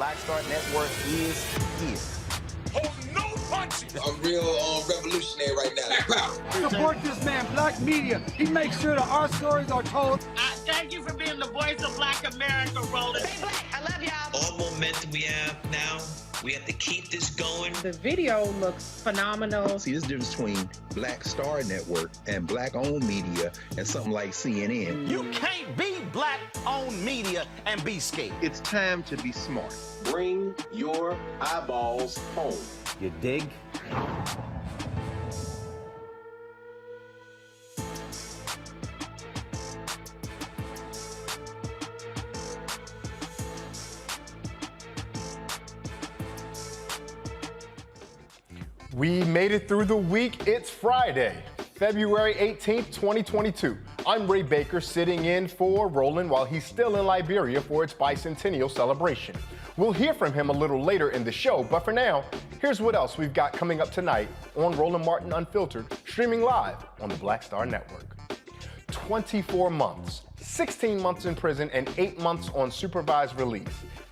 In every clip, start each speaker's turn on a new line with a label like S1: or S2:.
S1: Black Star Network is here.
S2: Oh, no punching!
S3: I'm real revolutionary right now.
S4: Support this man, Black Media. He makes sure that our stories are told.
S5: Thank you for being the voice of Black America, Roland.
S6: Stay black. I love y'all.
S7: All momentum we have now, we have to keep this going.
S8: The video looks phenomenal.
S9: See, there's a difference between Black Star Network and Black-owned media and something like CNN.
S1: You can't be Black-owned media and be scared.
S10: It's time to be smart.
S11: Bring your eyeballs home.
S1: You dig?
S12: We made it through the week. It's Friday, February 18th, 2022. I'm Ray Baker, sitting in for Roland while he's still in Liberia for its bicentennial celebration. We'll hear from him a little later in the show, but for now, here's what else we've got coming up tonight on Roland Martin Unfiltered, streaming live on the Black Star Network. 24 months, 16 months in prison, and 8 months on supervised release.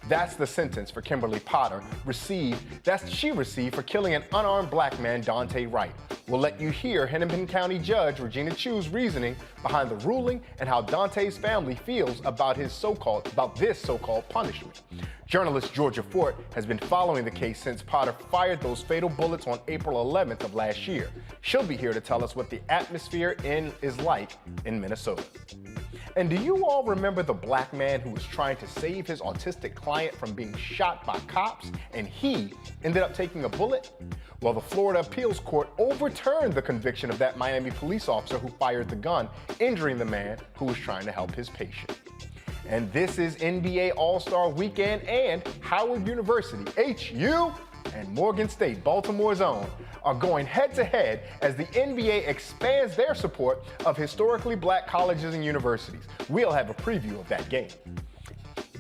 S12: That's the sentence for Kimberly Potter she received for killing an unarmed black man, Daunte Wright. We'll let you hear Hennepin County Judge Regina Chu's reasoning behind the ruling and how Daunte's family feels about this so-called punishment. Journalist Georgia Fort has been following the case since Potter fired those fatal bullets on April 11th of last year. She'll be here to tell us what the atmosphere is like in Minnesota. And do you all remember the black man who was trying to save his autistic client from being shot by cops and he ended up taking a bullet? Well, the Florida Appeals Court overturned the conviction of that Miami police officer who fired the gun, injuring the man who was trying to help his patient. And this is NBA All-Star Weekend, and Howard University, HU, and Morgan State, Baltimore's own, are going head-to-head as the NBA expands their support of historically black colleges and universities. We'll have a preview of that game.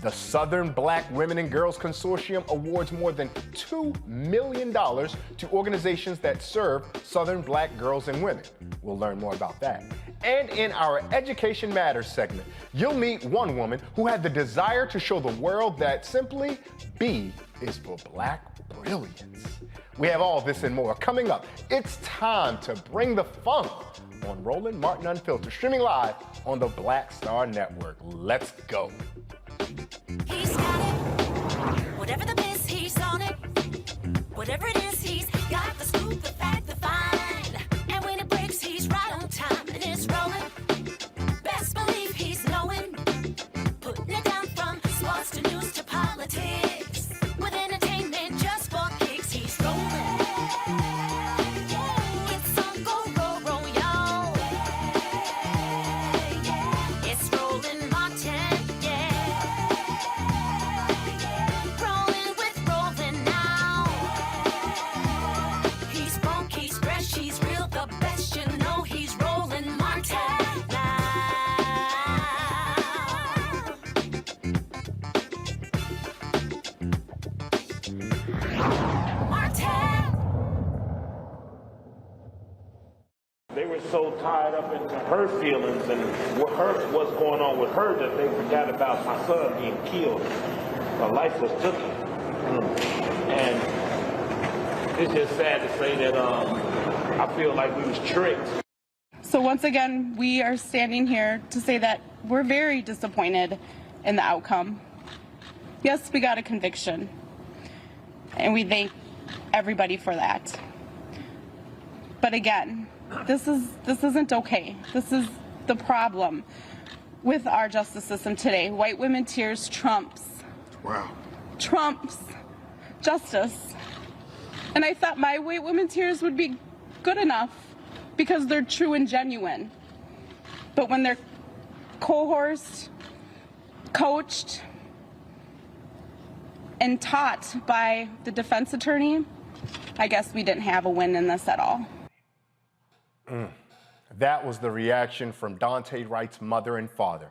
S12: The Southern Black Women and Girls Consortium awards more than $2 million to organizations that serve Southern black girls and women. We'll learn more about that. And in our Education Matters segment, you'll meet one woman who had the desire to show the world that simply B is for Black Brilliance. We have all this and more coming up. It's time to bring the funk on Roland Martin Unfiltered, streaming live on the Black Star Network. Let's go.
S13: He's got it. Whatever the biz, he's on it. Whatever it is, he's got the scoop, the fact, the find. And when it breaks, he's right on time and it's rolling. Best believe he's knowing. Putting it down from sports to news to politics. With entertainment just for kicks, he's rolling. It's on go, roll, y'all. It's Roland Martin, rolling with Roland now. He's funk, he's fresh, he's real, the best, you know he's Roland Martin now.
S14: They were so tied up into her feelings and what's going on with her that they forgot about my son being killed. Her life was taken. And it's just sad to say that I feel like we was tricked.
S15: So once again, we are standing here to say that we're very disappointed in the outcome. Yes, we got a conviction, and we thank everybody for that. But again, this isn't okay. This is the problem with our justice system today. White women tears trumps.
S10: Wow.
S15: Trumps justice. And I thought my white women tears would be good enough because they're true and genuine. But when they're coerced, coached, and taught by the defense attorney, I guess we didn't have a win in this at all.
S12: That was the reaction from Daunte Wright's mother and father.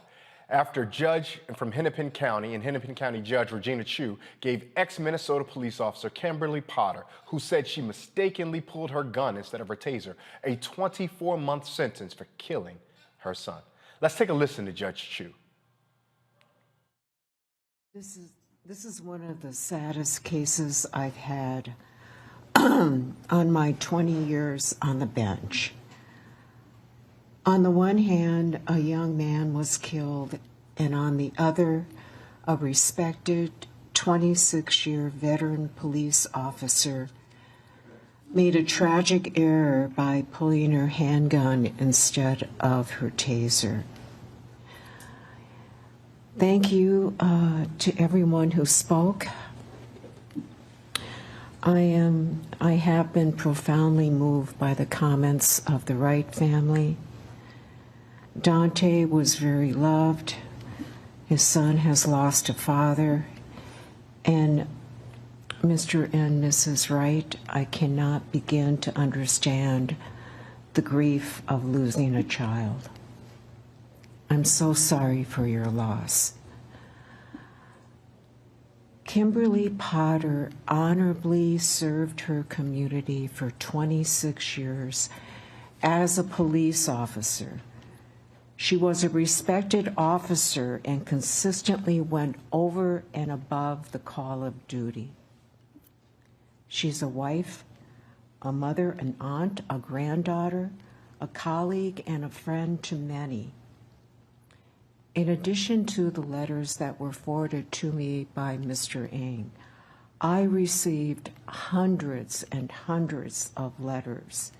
S12: After Judge from Hennepin County and Hennepin County Judge Regina Chu gave ex-Minnesota police officer Kimberly Potter, who said she mistakenly pulled her gun instead of her taser, a 24-month sentence for killing her son. Let's take a listen to Judge Chu.
S16: This is
S6: This is one of the saddest cases I've had on my 20 years on the bench. On the one hand, a young man was killed, and on the other, a respected 26-year veteran police officer made a tragic error by pulling her handgun instead of her taser. Thank you to everyone who spoke. I have been profoundly moved by the comments of the Wright family. Daunte was very loved. His son has lost a father. And Mr. and Mrs. Wright, I cannot begin to understand the grief of losing a child. I'm so sorry for your loss. Kimberly Potter honorably served her community for 26 years as a police officer. She was a respected officer and consistently went over and above the call of duty. She's a wife, a mother, an aunt, a granddaughter, a colleague, and a friend to many. In addition to the letters that were forwarded to me by Mr. Ng, I received hundreds and hundreds of letters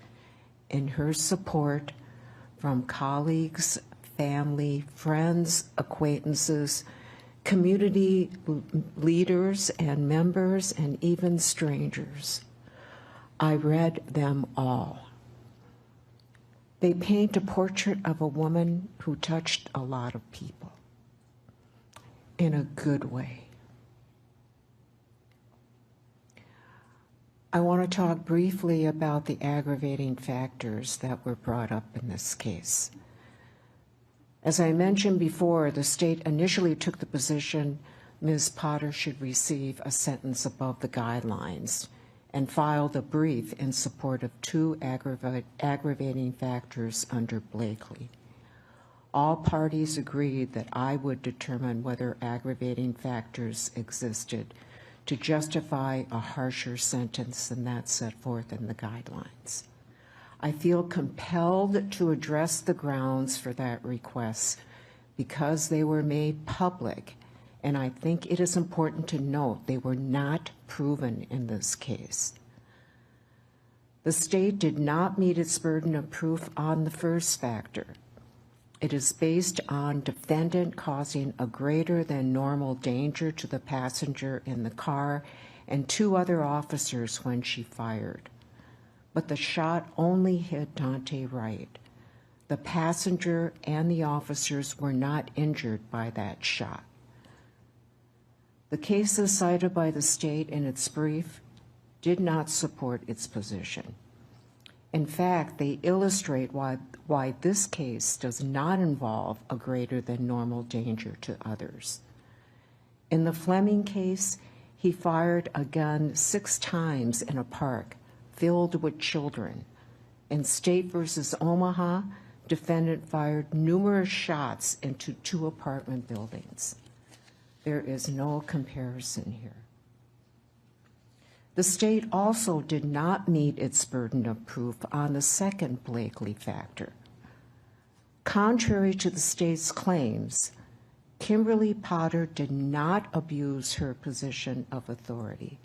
S6: in her support from colleagues, family, friends, acquaintances, community leaders and members, and even strangers. I read them all. They paint a portrait of a woman who touched a lot of people in a good way. I want to talk briefly about the aggravating factors that were brought up in this case. As I mentioned before, the state initially took the position Ms. Potter should receive a sentence above the guidelines and filed a brief in support of two aggravating factors under Blakely. All parties agreed that I would determine whether aggravating factors existed to justify a harsher sentence than that set forth in the guidelines. I feel compelled to address the grounds for that request because they were made public, and I think it is important to note they were not proven in this case. The state did not meet its burden of proof on the first factor. It is based on defendant causing a greater than normal danger to the passenger in the car and two other officers when she fired. But the shot only hit Daunte Wright. The passenger and the officers were not injured by that shot. The cases cited by the state in its brief did not support its position. In fact, they illustrate why this case does not involve a greater than normal danger to others. In the Fleming case, he fired a gun 6 times in a park filled with children. In State versus Omaha, defendant fired numerous shots into 2 apartment buildings. There is no comparison here. The state also did not meet its burden of proof on the second Blakely factor. Contrary to the state's claims, Kimberly Potter did not abuse her position of authority.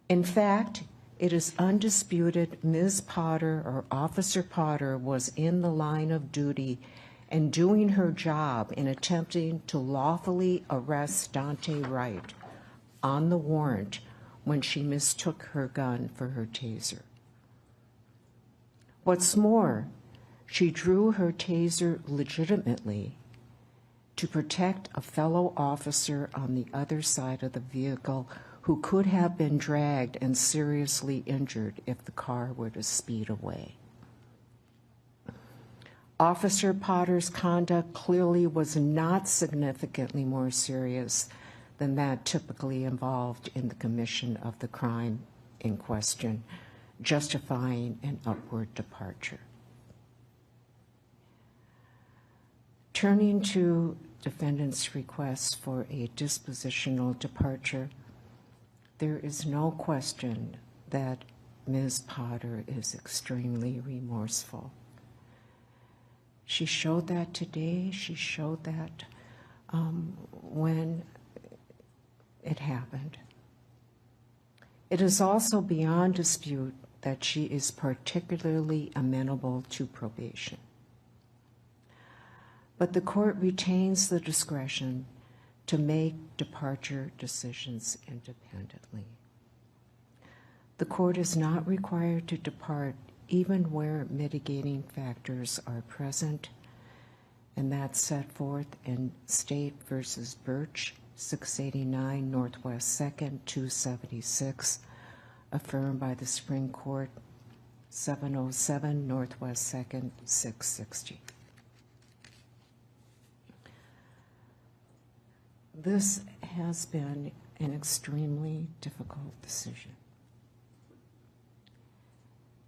S6: In fact, it is undisputed Ms. Potter or Officer Potter was in the line of duty and doing her job in attempting to lawfully arrest Daunte Wright on the warrant when she mistook her gun for her taser. What's more, she drew her taser legitimately to protect a fellow officer on the other side of the vehicle who could have been dragged and seriously injured if the car were to speed away. Officer Potter's conduct clearly was not significantly more serious than that typically involved in the commission of the crime in question, justifying an upward departure. Turning to defendant's request for a dispositional departure, there is no question that Ms. Potter is extremely remorseful. She showed that today. She showed that when it happened. It is also beyond dispute that she is particularly amenable to probation. But the court retains the discretion to make departure decisions independently. The court is not required to depart even where mitigating factors are present, and that's set forth in State versus Birch, 689 Northwest 2nd, 276, affirmed by the Supreme Court, 707 Northwest 2nd, 660. This has been an extremely difficult decision.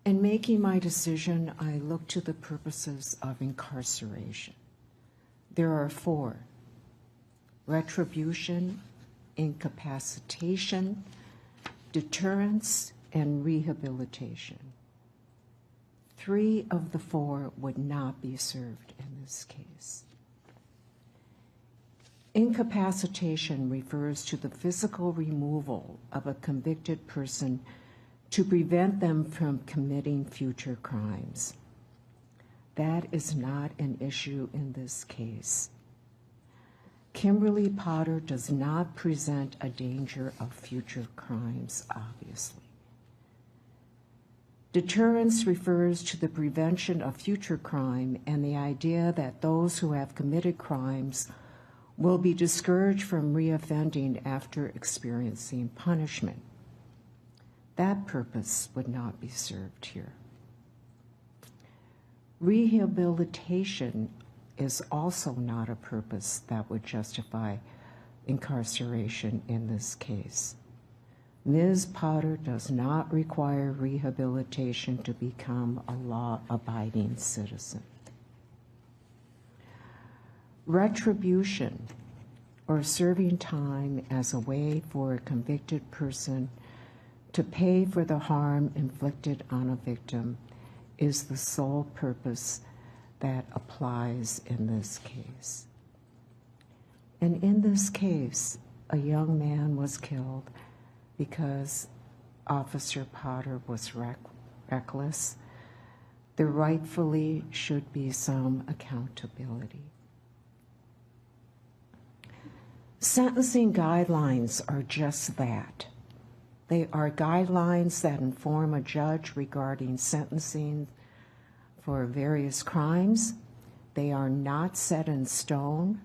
S6: In making my decision, I looked to the purposes of incarceration. There are 4: retribution, incapacitation, deterrence, and rehabilitation. 3 of the 4 would not be served in this case. Incapacitation refers to the physical removal of a convicted person to prevent them from committing future crimes. That is not an issue in this case. Kimberly Potter does not present a danger of future crimes, obviously. Deterrence refers to the prevention of future crime and the idea that those who have committed crimes will be discouraged from reoffending after experiencing punishment. That purpose would not be served here. Rehabilitation is also not a purpose that would justify incarceration in this case. Ms. Potter does not require rehabilitation to become a law-abiding citizen. Retribution, or serving time as a way for a convicted person to pay for the harm inflicted on a victim, is the sole purpose that applies in this case. And in this case, a young man was killed because Officer Potter was reckless. There rightfully should be some accountability. Sentencing guidelines are just that. They are guidelines that inform a judge regarding sentencing for various crimes. They are not set in stone.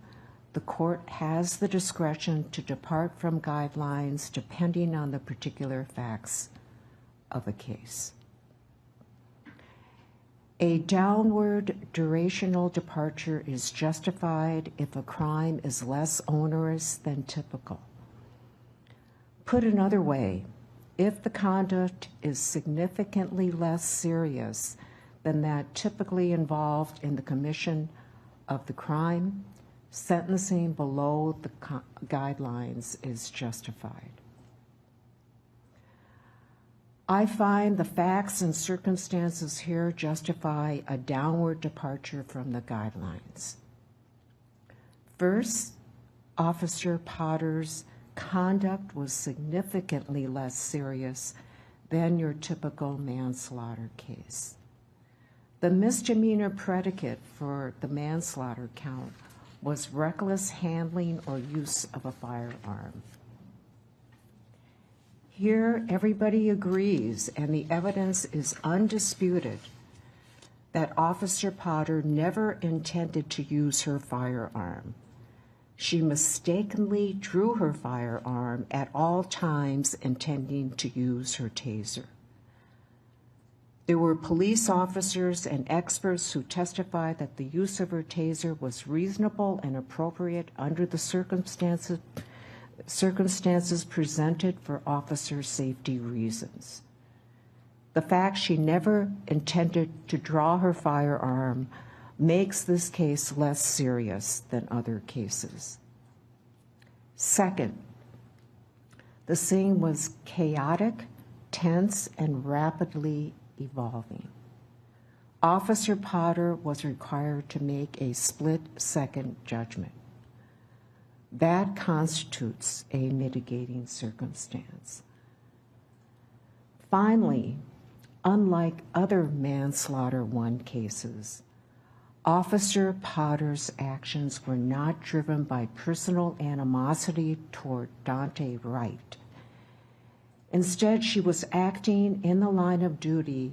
S6: The court has the discretion to depart from guidelines depending on the particular facts of a case. A downward durational departure is justified if a crime is less onerous than typical. Put another way, if the conduct is significantly less serious than that typically involved in the commission of the crime, sentencing below the guidelines is justified. I find the facts and circumstances here justify a downward departure from the guidelines. First, Officer Potter's conduct was significantly less serious than your typical manslaughter case. The misdemeanor predicate for the manslaughter count was reckless handling or use of a firearm. Here, everybody agrees, and the evidence is undisputed, that Officer Potter never intended to use her firearm. She mistakenly drew her firearm at all times, intending to use her taser. There were police officers and experts who testified that the use of her taser was reasonable and appropriate under the circumstances presented for officer safety reasons. The fact she never intended to draw her firearm makes this case less serious than other cases. Second, the scene was chaotic, tense, and rapidly evolving. Officer Potter was required to make a split-second judgment. That constitutes a mitigating circumstance. Finally, unlike other manslaughter 1 cases, Officer Potter's actions were not driven by personal animosity toward Daunte Wright. Instead, she was acting in the line of duty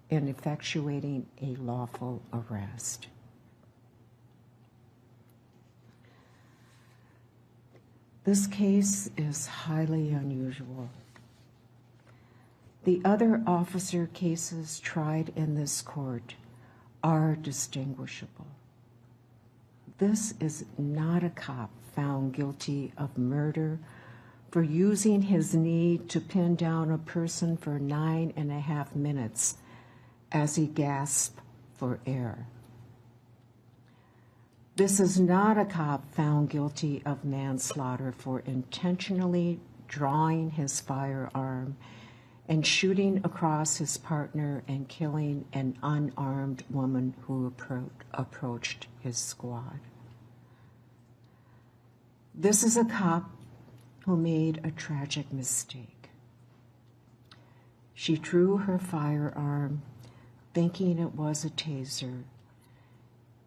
S6: in effectuating a lawful arrest. This case is highly unusual. The other officer cases tried in this court are distinguishable. This is not a cop found guilty of murder for using his need to pin down a person for 9.5 minutes as he gasped for air. This is not a cop found guilty of manslaughter for intentionally drawing his firearm and shooting across his partner and killing an unarmed woman who approached his squad. This is a cop who made a tragic mistake. She drew her firearm thinking it was a taser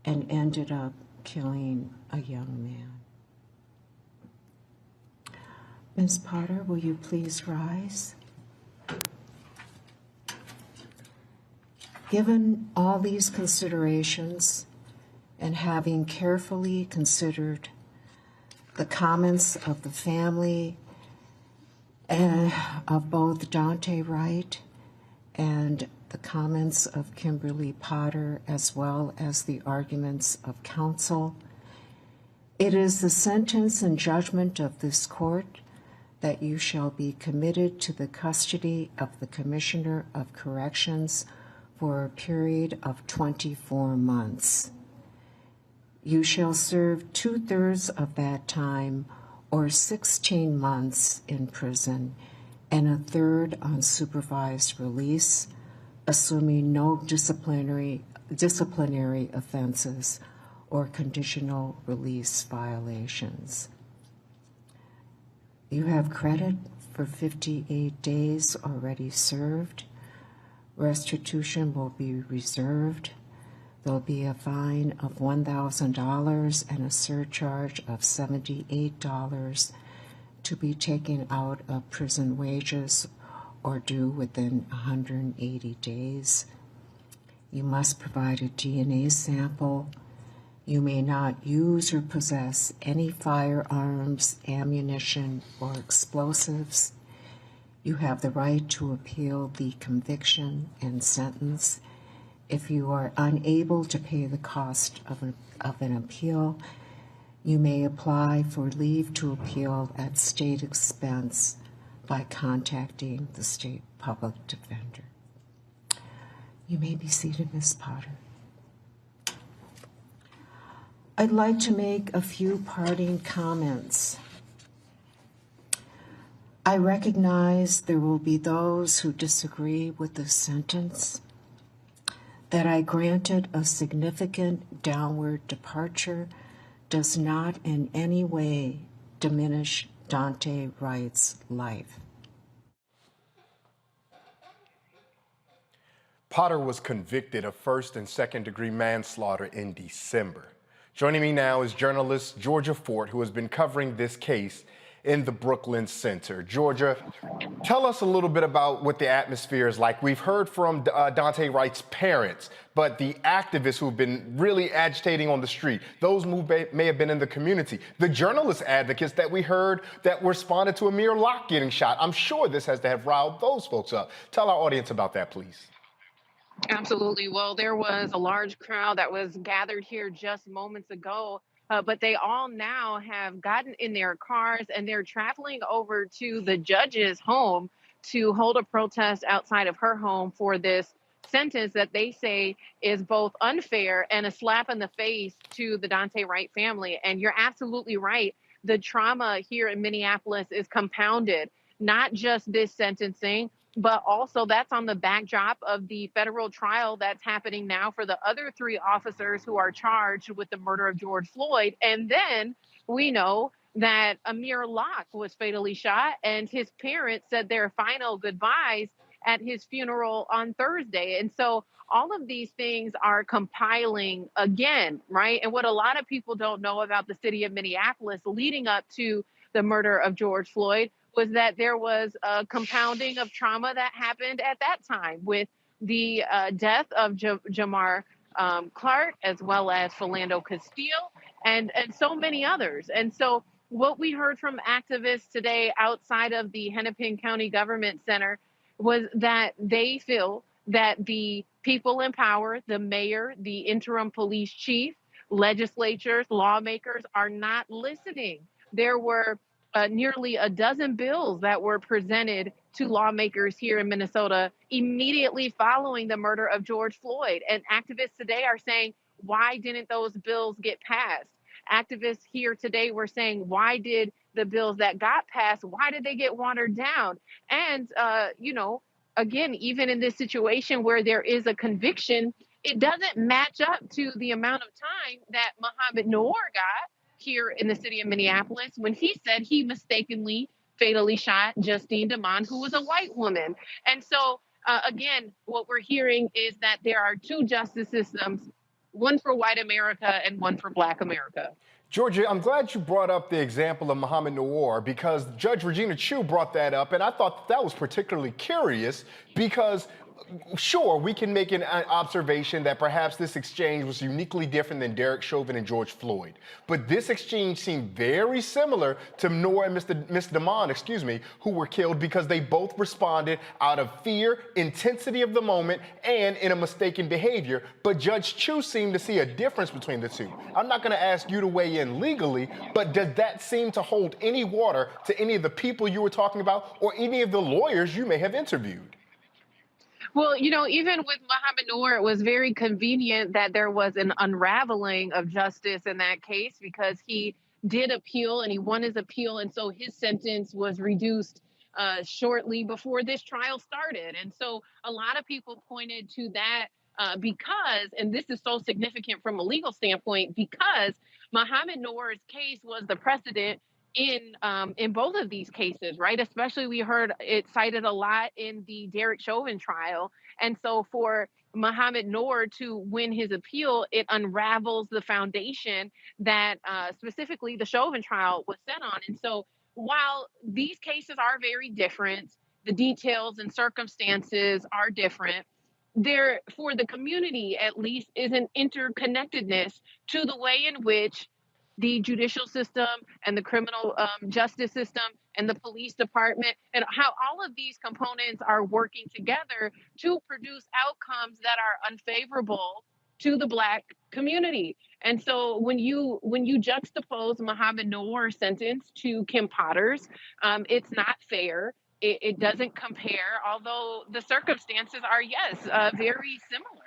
S6: and ended up killing a young man. Ms. Potter, will you please rise? Given all these considerations and having carefully considered the comments of the family of both Daunte Wright and the comments of Kimberly Potter, as well as the arguments of counsel, it is the sentence and judgment of this court that you shall be committed to the custody of the Commissioner of Corrections for a period of 24 months. You shall serve 2/3 of that time, or 16 months in prison, and 1/3 on supervised release, assuming no disciplinary offenses or conditional release violations. You have credit for 58 days already served. Restitution will be reserved. There'll be a fine of $1,000 and a surcharge of $78 to be taken out of prison wages or due within 180 days. You must provide a DNA sample. You may not use or possess any firearms, ammunition, or explosives. You have the right to appeal the conviction and sentence. If you are unable to pay the cost of an appeal, you may apply for leave to appeal at state expense by contacting the state public defender. You may be seated, Ms. Potter. I'd like to make a few parting comments. I recognize there will be those who disagree with this sentence, that I granted a significant downward departure does not in any way diminish Daunte Wright's life.
S12: Potter was convicted of first and second degree manslaughter in December. Joining me now is journalist Georgia Fort, who has been covering this case in the Brooklyn Center. Georgia, tell us a little bit about what the atmosphere is like. We've heard from Daunte Wright's parents, but the activists who've been really agitating on the street, those who may have been in the community, the journalist advocates that we heard that responded to Amir Locke getting shot. I'm sure this has to have riled those folks up. Tell our audience about that, please.
S8: Absolutely. Well, there was a large crowd that was gathered here just moments ago, but they all now have gotten in their cars and they're traveling over to the judge's home to hold a protest outside of her home for this sentence that they say is both unfair and a slap in the face to the Daunte Wright family. And you're absolutely right. The trauma here in Minneapolis is compounded, not just this sentencing, but also that's on the backdrop of the federal trial that's happening now for the other 3 officers who are charged with the murder of George Floyd. And then we know that Amir Locke was fatally shot, and his parents said their final goodbyes at his funeral on Thursday. And so all of these things are compiling again, right? And what a lot of people don't know about the city of Minneapolis leading up to the murder of George Floyd was that there was a compounding of trauma that happened at that time with the death of Jamar Clark, as well as Philando Castile, and so many others. And so what we heard from activists today outside of the Hennepin County Government Center was that they feel that the people in power, the mayor, the interim police chief, legislatures, lawmakers are not listening. There were nearly a dozen bills that were presented to lawmakers here in Minnesota immediately following the murder of George Floyd. And activists today are saying, why didn't those bills get passed? Activists here today were saying, why did the bills that got passed, why did they get watered down? And, again, even in this situation where there is a conviction, it doesn't match up to the amount of time that Mohamed Noor got here in the city of Minneapolis when he said he mistakenly fatally shot Justine Damond, who was a white woman. And so, again, what we're hearing is that there are 2 justice systems, one for white America and one for Black America.
S12: Georgia, I'm glad you brought up the example of Mohamed Noor because Judge Regina Chu brought that up, and I thought that was particularly curious because sure, we can make an observation that perhaps this exchange was uniquely different than Derek Chauvin and George Floyd. But this exchange seemed very similar to Noor and Miss Damond, who were killed because they both responded out of fear, intensity of the moment, and in a mistaken behavior. But Judge Chu seemed to see a difference between the 2. I'm not going to ask you to weigh in legally, but does that seem to hold any water to any of the people you were talking about or any of the lawyers you may have interviewed?
S8: Well, even with Mohamed Noor, it was very convenient that there was an unraveling of justice in that case because he did appeal and he won his appeal. And so his sentence was reduced shortly before this trial started. And so a lot of people pointed to that because, and this is so significant from a legal standpoint, because Mohamed Noor's case was the precedent in both of these cases, right? Especially we heard it cited a lot in the Derek Chauvin trial. And so for Mohamed Noor to win his appeal, it unravels the foundation that specifically the Chauvin trial was set on. And so while these cases are very different, the details and circumstances are different, there, for the community at least, is an interconnectedness to the way in which the judicial system and the criminal justice system and the police department and how all of these components are working together to produce outcomes that are unfavorable to the Black community. And so when you juxtapose Mohamed Noor's sentence to Kim Potter's, it's not fair. It doesn't compare, although the circumstances are, yes, very similar.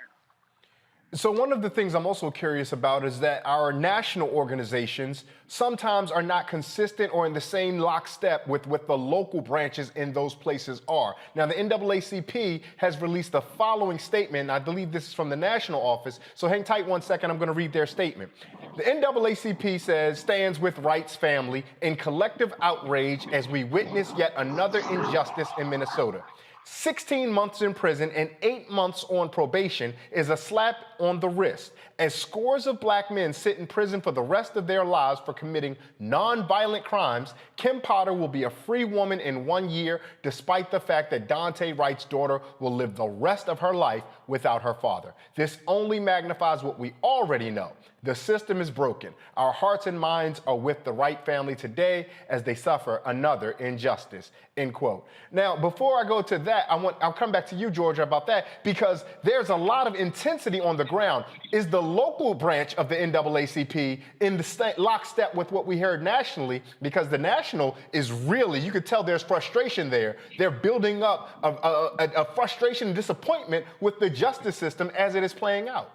S12: So one of the things I'm also curious about is that our national organizations sometimes are not consistent or in the same lockstep with what the local branches in those places are. Now, the NAACP has released the following statement, and I believe this is from the national office, so hang tight 1 second, I'm going to read their statement. The NAACP stands with Wright's family in collective outrage as we witness yet another injustice in Minnesota. 16 months in prison and 8 months on probation is a slap on the wrist, as scores of Black men sit in prison for the rest of their lives for committing non-violent crimes. Kim Potter will be a free woman in 1 year, despite the fact that Daunte Wright's daughter will live the rest of her life without her father. This only magnifies what we already know, The system is broken. Our hearts and minds are with the Wright family today as they suffer another injustice, end quote. Now, before I go to that, I'll come back to you, Georgia, about that, because there's a lot of intensity on the ground. Is the local branch of the NAACP in the lockstep with what we heard nationally? Because the national is really, you could tell there's frustration there. They're building up a frustration and disappointment with the justice system as it is playing out.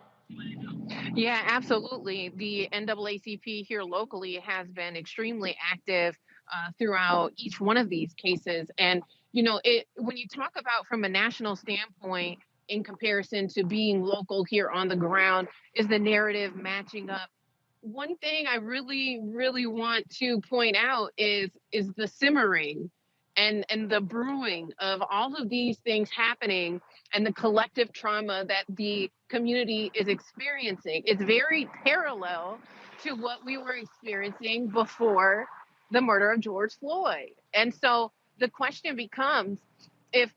S8: Yeah, absolutely. The NAACP here locally has been extremely active throughout each one of these cases. And, you know, when you talk about from a national standpoint in comparison to being local here on the ground, is the narrative matching up? One thing I really, really want to point out is the simmering and the brewing of all of these things happening and the collective trauma that the community is experiencing. It's very parallel to what we were experiencing before the murder of George Floyd. And so the question becomes, if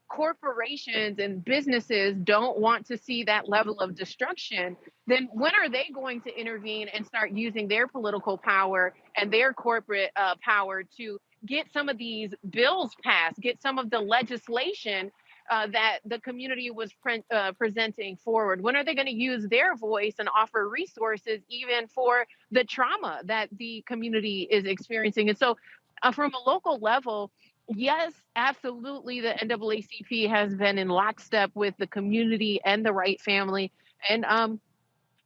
S8: corporations and businesses don't want to see that level of destruction, then when are they going to intervene and start using their political power and their corporate power to get some of these bills passed, get some of the legislation that the community was presenting forward? When are they going to use their voice and offer resources even for the trauma that the community is experiencing? And so from a local level, yes, absolutely, the NAACP has been in lockstep with the community and the Wright family. And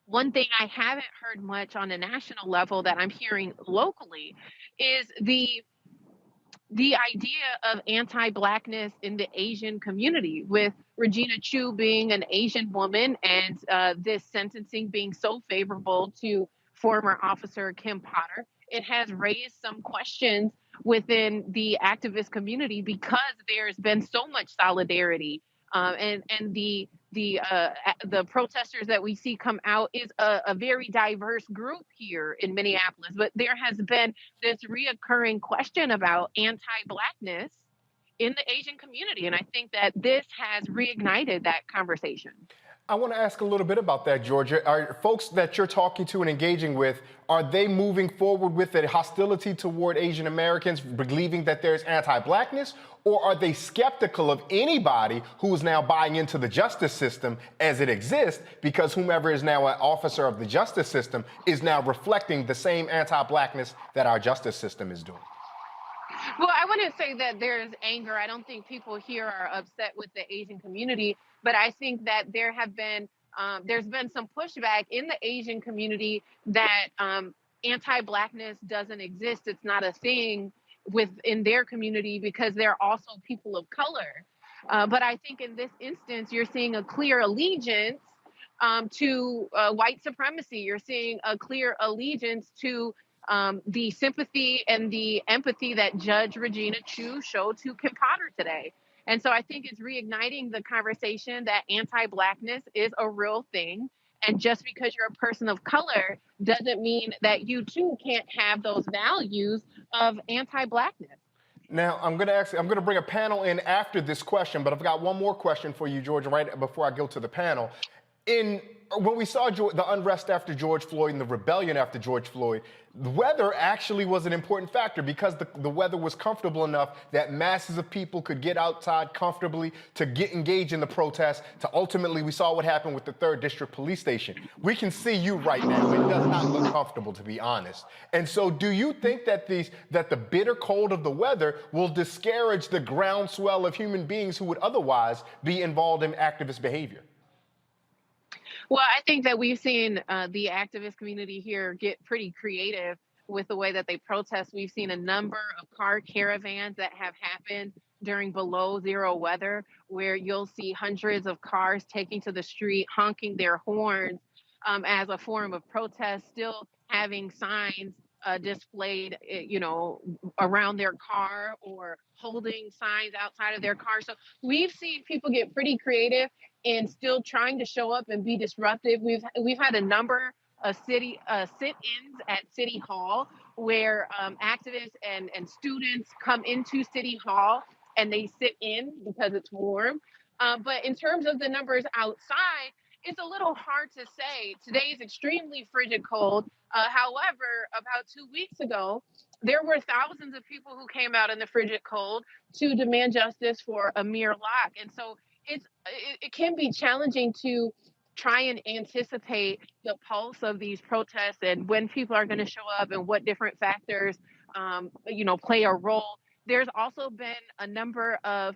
S8: one thing I haven't heard much on a national level that I'm hearing locally is the idea of anti-Blackness in the Asian community, with Regina Chu being an Asian woman and this sentencing being so favorable to former officer Kim Potter. It has raised some questions within the activist community because there's been so much solidarity, and the protesters that we see come out is a very diverse group here in Minneapolis. But there has been this reoccurring question about anti-Blackness in the Asian community, and I think that this has reignited that conversation.
S12: I want to ask a little bit about that, Georgia. Are folks that you're talking to and engaging with, are they moving forward with a hostility toward Asian Americans, believing that there's anti-Blackness, or are they skeptical of anybody who is now buying into the justice system as it exists, because whomever is now an officer of the justice system is now reflecting the same anti-Blackness that our justice system is doing?
S8: Well, I wouldn't say that there's anger. I don't think people here are upset with the Asian community, but I think that there's been some pushback in the Asian community that anti-Blackness doesn't exist. It's not a thing within their community because they're also people of color. But I think in this instance, you're seeing a clear allegiance to white supremacy. You're seeing a clear allegiance to the sympathy and the empathy that Judge Regina Chu showed to Kim Potter today. And so I think it's reigniting the conversation that anti-Blackness is a real thing. And just because you're a person of color doesn't mean that you too can't have those values of anti-Blackness.
S12: Now, I'm going to bring a panel in after this question, but I've got one more question for you, Georgia, right before I go to the panel. When we saw the unrest after George Floyd and the rebellion after George Floyd, the weather actually was an important factor because the weather was comfortable enough that masses of people could get outside comfortably to get engaged in the protests. To ultimately, we saw what happened with the 3rd District Police Station. We can see you right now. It does not look comfortable, to be honest. And so do you think that the bitter cold of the weather will discourage the groundswell of human beings who would otherwise be involved in activist behavior?
S8: Well, I think that we've seen the activist community here get pretty creative with the way that they protest. We've seen a number of car caravans that have happened during below zero weather, where you'll see hundreds of cars taking to the street, honking their horns as a form of protest, still having signs displayed, around their car or holding signs outside of their car. So we've seen people get pretty creative and still trying to show up and be disruptive. We've had a number of sit-ins at City Hall where activists and students come into City Hall and they sit in because it's warm. But in terms of the numbers outside, it's a little hard to say. Today is extremely frigid cold. However, about 2 weeks ago, there were thousands of people who came out in the frigid cold to demand justice for Amir Locke. And so it can be challenging to try and anticipate the pulse of these protests and when people are going to show up and what different factors, play a role. There's also been a number of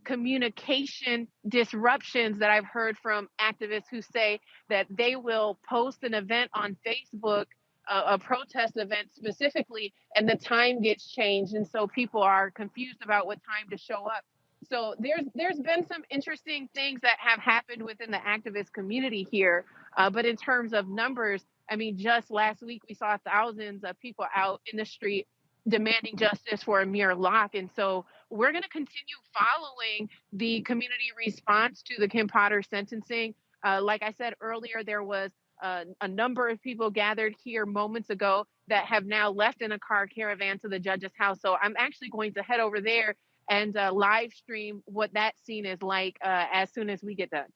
S8: communication disruptions that I've heard from activists who say that they will post an event on Facebook, a protest event specifically, and the time gets changed. And so people are confused about what time to show up. So there's been some interesting things that have happened within the activist community here. But in terms of numbers, I mean, just last week we saw thousands of people out in the street demanding justice for Amir Locke. And so we're going to continue following the community response to the Kim Potter sentencing. Like I said earlier, there was a number of people gathered here moments ago that have now left in a car caravan to the judge's house. So I'm actually going to head over there and live stream what that scene is like as soon as we get done.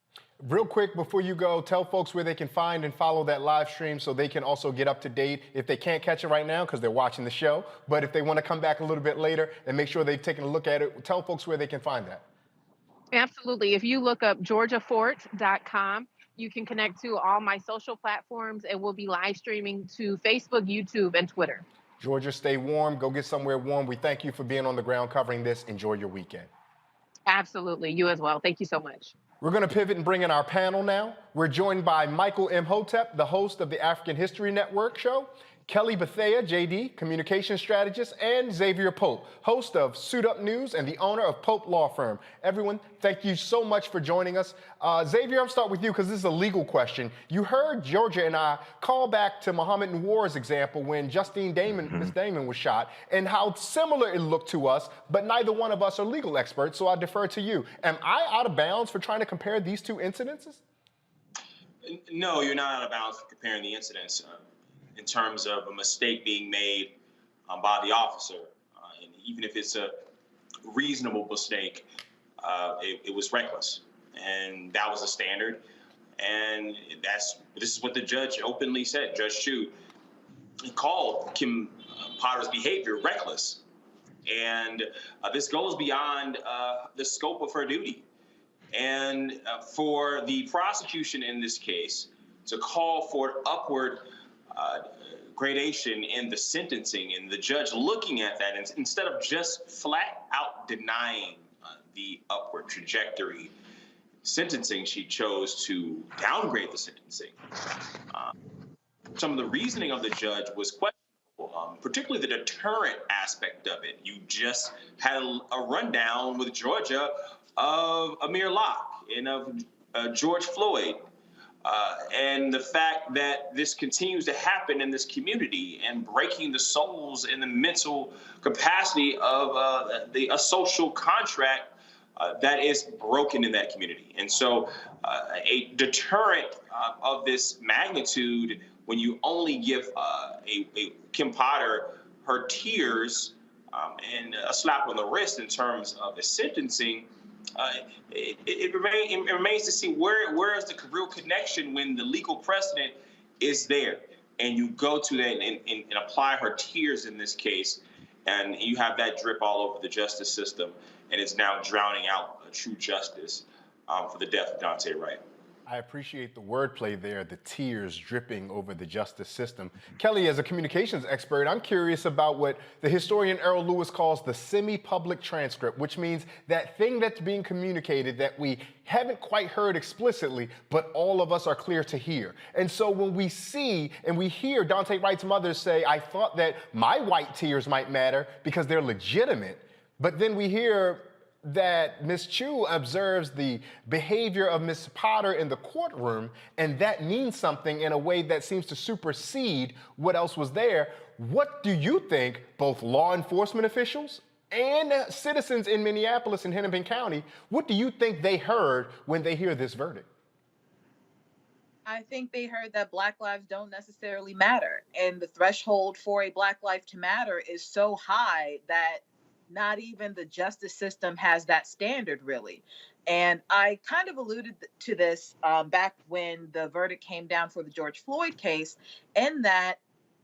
S12: Real quick, before you go, tell folks where they can find and follow that live stream so they can also get up to date if they can't catch it right now because they're watching the show. But if they want to come back a little bit later and make sure they've taken a look at it, tell folks where they can find that.
S8: Absolutely. If you look up georgiafort.com, you can connect to all my social platforms, and we'll be live streaming to Facebook, YouTube, and Twitter.
S12: Georgia, stay warm. Go get somewhere warm. We thank you for being on the ground covering this. Enjoy your weekend.
S8: Absolutely. You as well. Thank you so much.
S12: We're going to pivot and bring in our panel now. We're joined by Michael Imhotep, the host of the African History Network show, Kelly Bethea, JD, communication strategist, and Xavier Pope, host of Suit Up News and the owner of Pope Law Firm. Everyone, thank you so much for joining us. Xavier, I'll start with you because this is a legal question. You heard Georgia and I call back to Muhammad Noor's example when Justine Damon, Miss Damon was shot, and how similar it looked to us, but neither one of us are legal experts, so I defer to you. Am I out of bounds for trying to compare these two incidences?
S16: No, you're not out of bounds for comparing the incidents. In terms of a mistake being made by the officer. And even if it's a reasonable mistake, it was reckless. And that was the standard. And this is what the judge openly said. Judge Chu called Kim Potter's behavior reckless. And this goes beyond the scope of her duty. And for the prosecution in this case to call for upward gradation in the sentencing and the judge looking at that and instead of just flat out denying the upward trajectory sentencing, she chose to downgrade the sentencing. Some of the reasoning of the judge was questionable, particularly the deterrent aspect of it. You just had a rundown with Georgia of Amir Locke and of George Floyd. And the fact that this continues to happen in this community and breaking the souls and the mental capacity of a social contract that is broken in that community. And so a deterrent of this magnitude, when you only give a Kim Potter her tears and a slap on the wrist in terms of the sentencing, it remains to see where is the real connection when the legal precedent is there, and you go to that and apply her tears in this case, and you have that drip all over the justice system, and it's now drowning out a true justice for the death of Daunte Wright.
S12: I appreciate the wordplay there, the tears dripping over the justice system. Kelly, as a communications expert, I'm curious about what the historian Errol Lewis calls the semi-public transcript, which means that thing that's being communicated that we haven't quite heard explicitly, but all of us are clear to hear. And so when we see and we hear Daunte Wright's mother say, I thought that my white tears might matter because they're legitimate, but then we hear that Ms. Chu observes the behavior of Ms. Potter in the courtroom, and that means something in a way that seems to supersede what else was there. What do you think both law enforcement officials and citizens in Minneapolis and Hennepin County, what do you think they heard when they hear this verdict?
S17: I think they heard that Black lives don't necessarily matter, and the threshold for a Black life to matter is so high that not even the justice system has that standard, really. And I kind of alluded to this back when the verdict came down for the George Floyd case, in that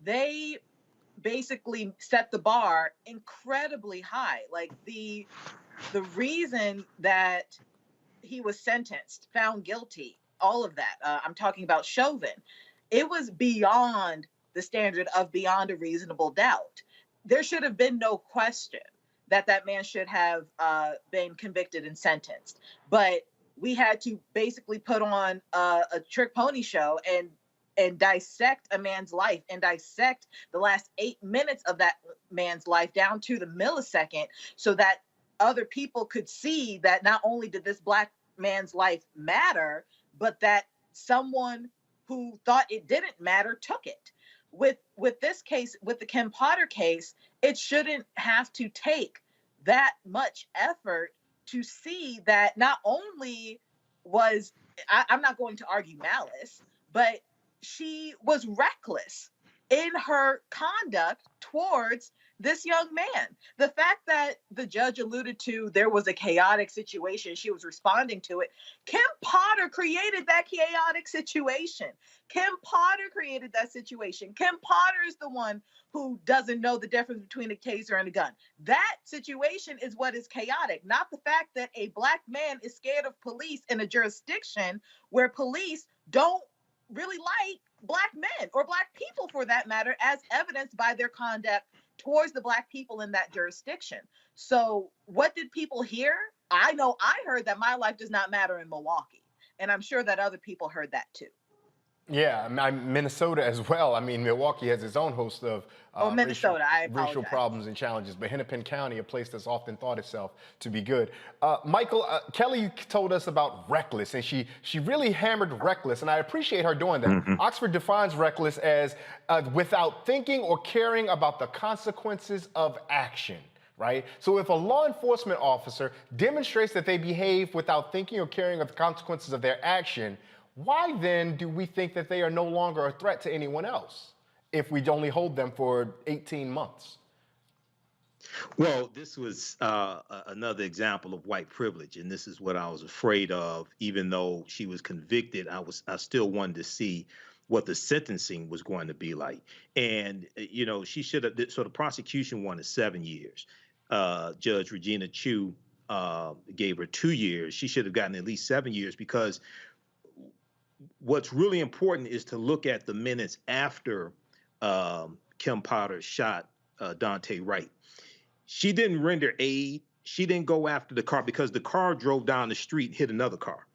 S17: they basically set the bar incredibly high. Like the reason that he was sentenced, found guilty, all of that, I'm talking about Chauvin, it was beyond the standard of beyond a reasonable doubt. There should have been no question that that man should have been convicted and sentenced. But we had to basically put on a trick pony show and dissect a man's life and dissect the last 8 minutes of that man's life down to the millisecond, so that other people could see that not only did this Black man's life matter, but that someone who thought it didn't matter took it. With this case, with the Kim Potter case, it shouldn't have to take that much effort to see that not only was, I'm not going to argue malice, but she was reckless in her conduct towards this young man. The fact that the judge alluded to there was a chaotic situation, she was responding to it. Kim Potter created that chaotic situation. Kim Potter created that situation. Kim Potter is the one who doesn't know the difference between a taser and a gun. That situation is what is chaotic, not the fact that a Black man is scared of police in a jurisdiction where police don't really like Black men or Black people, for that matter, as evidenced by their conduct towards the Black people in that jurisdiction. So what did people hear? I know I heard that my life does not matter in Milwaukee, and I'm sure that other people heard that too.
S12: Yeah, Minnesota as well. I mean, Milwaukee has its own host of
S17: Minnesota,
S12: racial problems and challenges, but Hennepin County, a place that's often thought itself to be good. Michael, Kelly told us about reckless, and she really hammered reckless, and I appreciate her doing that. Mm-hmm. Oxford defines reckless as without thinking or caring about the consequences of action. Right? So if a law enforcement officer demonstrates that they behave without thinking or caring of the consequences of their action, why then do we think that they are no longer a threat to anyone else if we only hold them for 18 months?
S18: Well, this was another example of white privilege, and this is what I was afraid of. Even though she was convicted, I still wanted to see what the sentencing was going to be like. And, you know, she should have, so the prosecution wanted 7 years. Judge Regina Chu gave her 2 years. She should have gotten at least 7 years, because what's really important is to look at the minutes after Kim Potter shot Daunte Wright. She didn't render aid. She didn't go after the car because the car drove down the street and hit another car.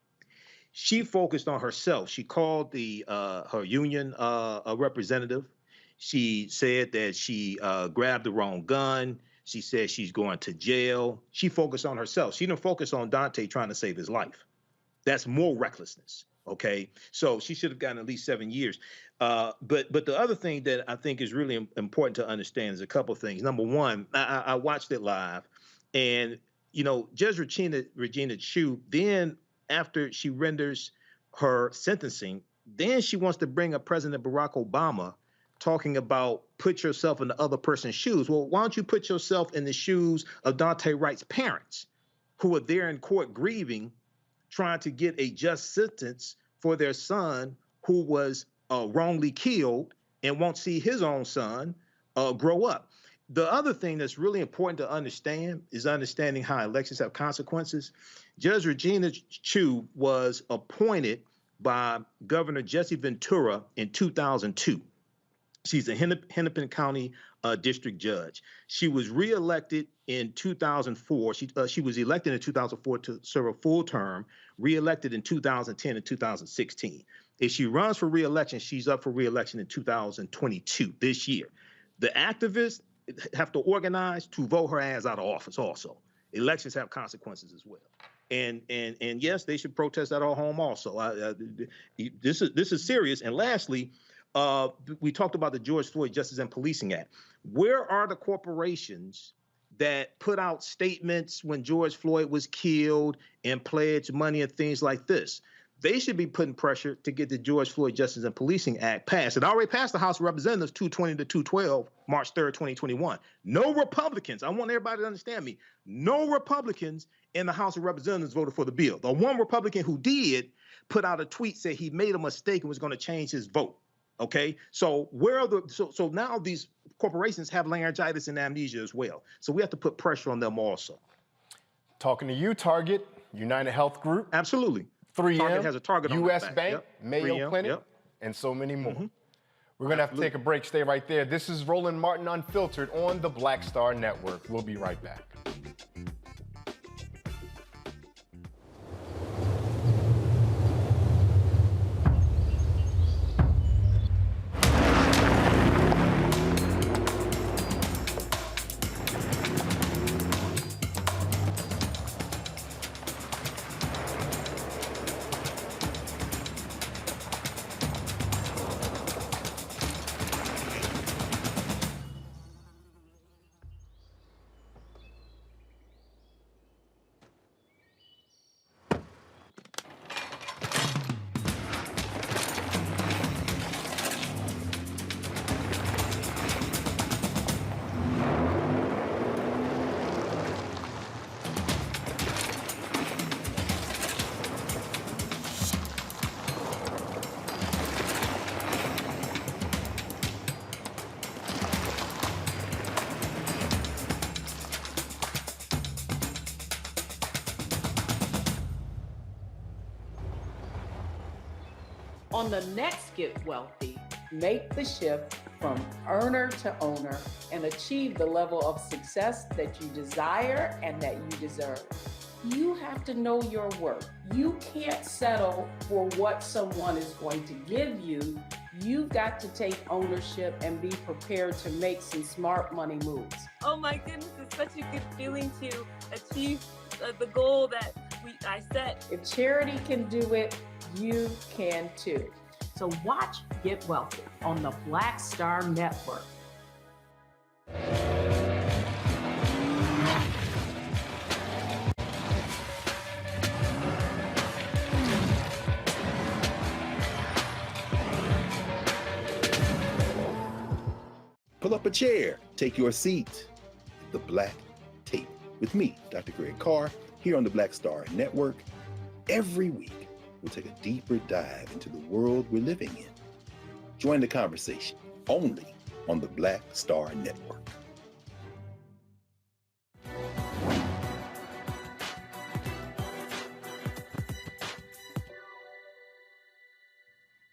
S18: She focused on herself. She called her union representative. She said that she grabbed the wrong gun. She said she's going to jail. She focused on herself. She didn't focus on Daunte trying to save his life. That's more recklessness. Okay, so she should have gotten at least 7 years. But the other thing that I think is really important to understand is a couple of things. Number one, I watched it live, and you know, Judge Regina Chu, then after she renders her sentencing, then she wants to bring up President Barack Obama, talking about put yourself in the other person's shoes. Well, why don't you put yourself in the shoes of Daunte Wright's parents, who are there in court grieving, trying to get a just sentence for their son who was wrongly killed and won't see his own son grow up. The other thing that's really important to understand is understanding how elections have consequences. Judge Regina Chu was appointed by Governor Jesse Ventura in 2002. She's a Hennepin County district judge. She was reelected in 2004. She was elected in 2004 to serve a full term, reelected in 2010 and 2016. If she runs for reelection, she's up for reelection in 2022, this year. The activists have to organize to vote her ass out of office also. Elections have consequences as well. And yes, they should protest at our home also. This is serious. And lastly, we talked about the George Floyd Justice and Policing Act. Where are the corporations that put out statements when George Floyd was killed and pledged money and things like this? they should be putting pressure to get the George Floyd Justice and Policing Act passed. It already passed the House of Representatives 220 to 212, March 3rd, 2021. No Republicans, I want everybody to understand me, no Republicans in the House of Representatives voted for the bill. The one Republican who did put out a tweet, said he made a mistake and was going to change his vote. Okay, so so now these corporations have laryngitis and amnesia as well. So we have to put pressure on them also.
S12: Talking to you, Target, United Health Group.
S18: Absolutely.
S12: 3M,
S18: Target has a target on
S12: U.S.
S18: their back.
S12: Bank,
S18: Yep.
S12: Mayo
S18: 3M,
S12: Clinic,
S18: yep.
S12: and so many more. We're going to have to take a break. Stay right there. This is Roland Martin Unfiltered on the Black Star Network. We'll be right back.
S19: On the next Get Wealthy, make the shift from earner to owner and achieve the level of success that you desire and that you deserve. You have to know your worth. You can't settle for what someone is going to give you. You've got to take ownership and be prepared to make some smart money moves.
S20: Oh my goodness, it's such a good feeling to achieve the goal that I set.
S19: If charity can do it, you can too.
S21: So watch Get Wealthy on the Black Star Network.
S10: Pull up a chair, take your seat. The Black Tape with me, Dr. Greg Carr, here on the Black Star Network. Every week, we'll take a deeper dive into the world we're living in. Join the conversation only on the Black Star Network.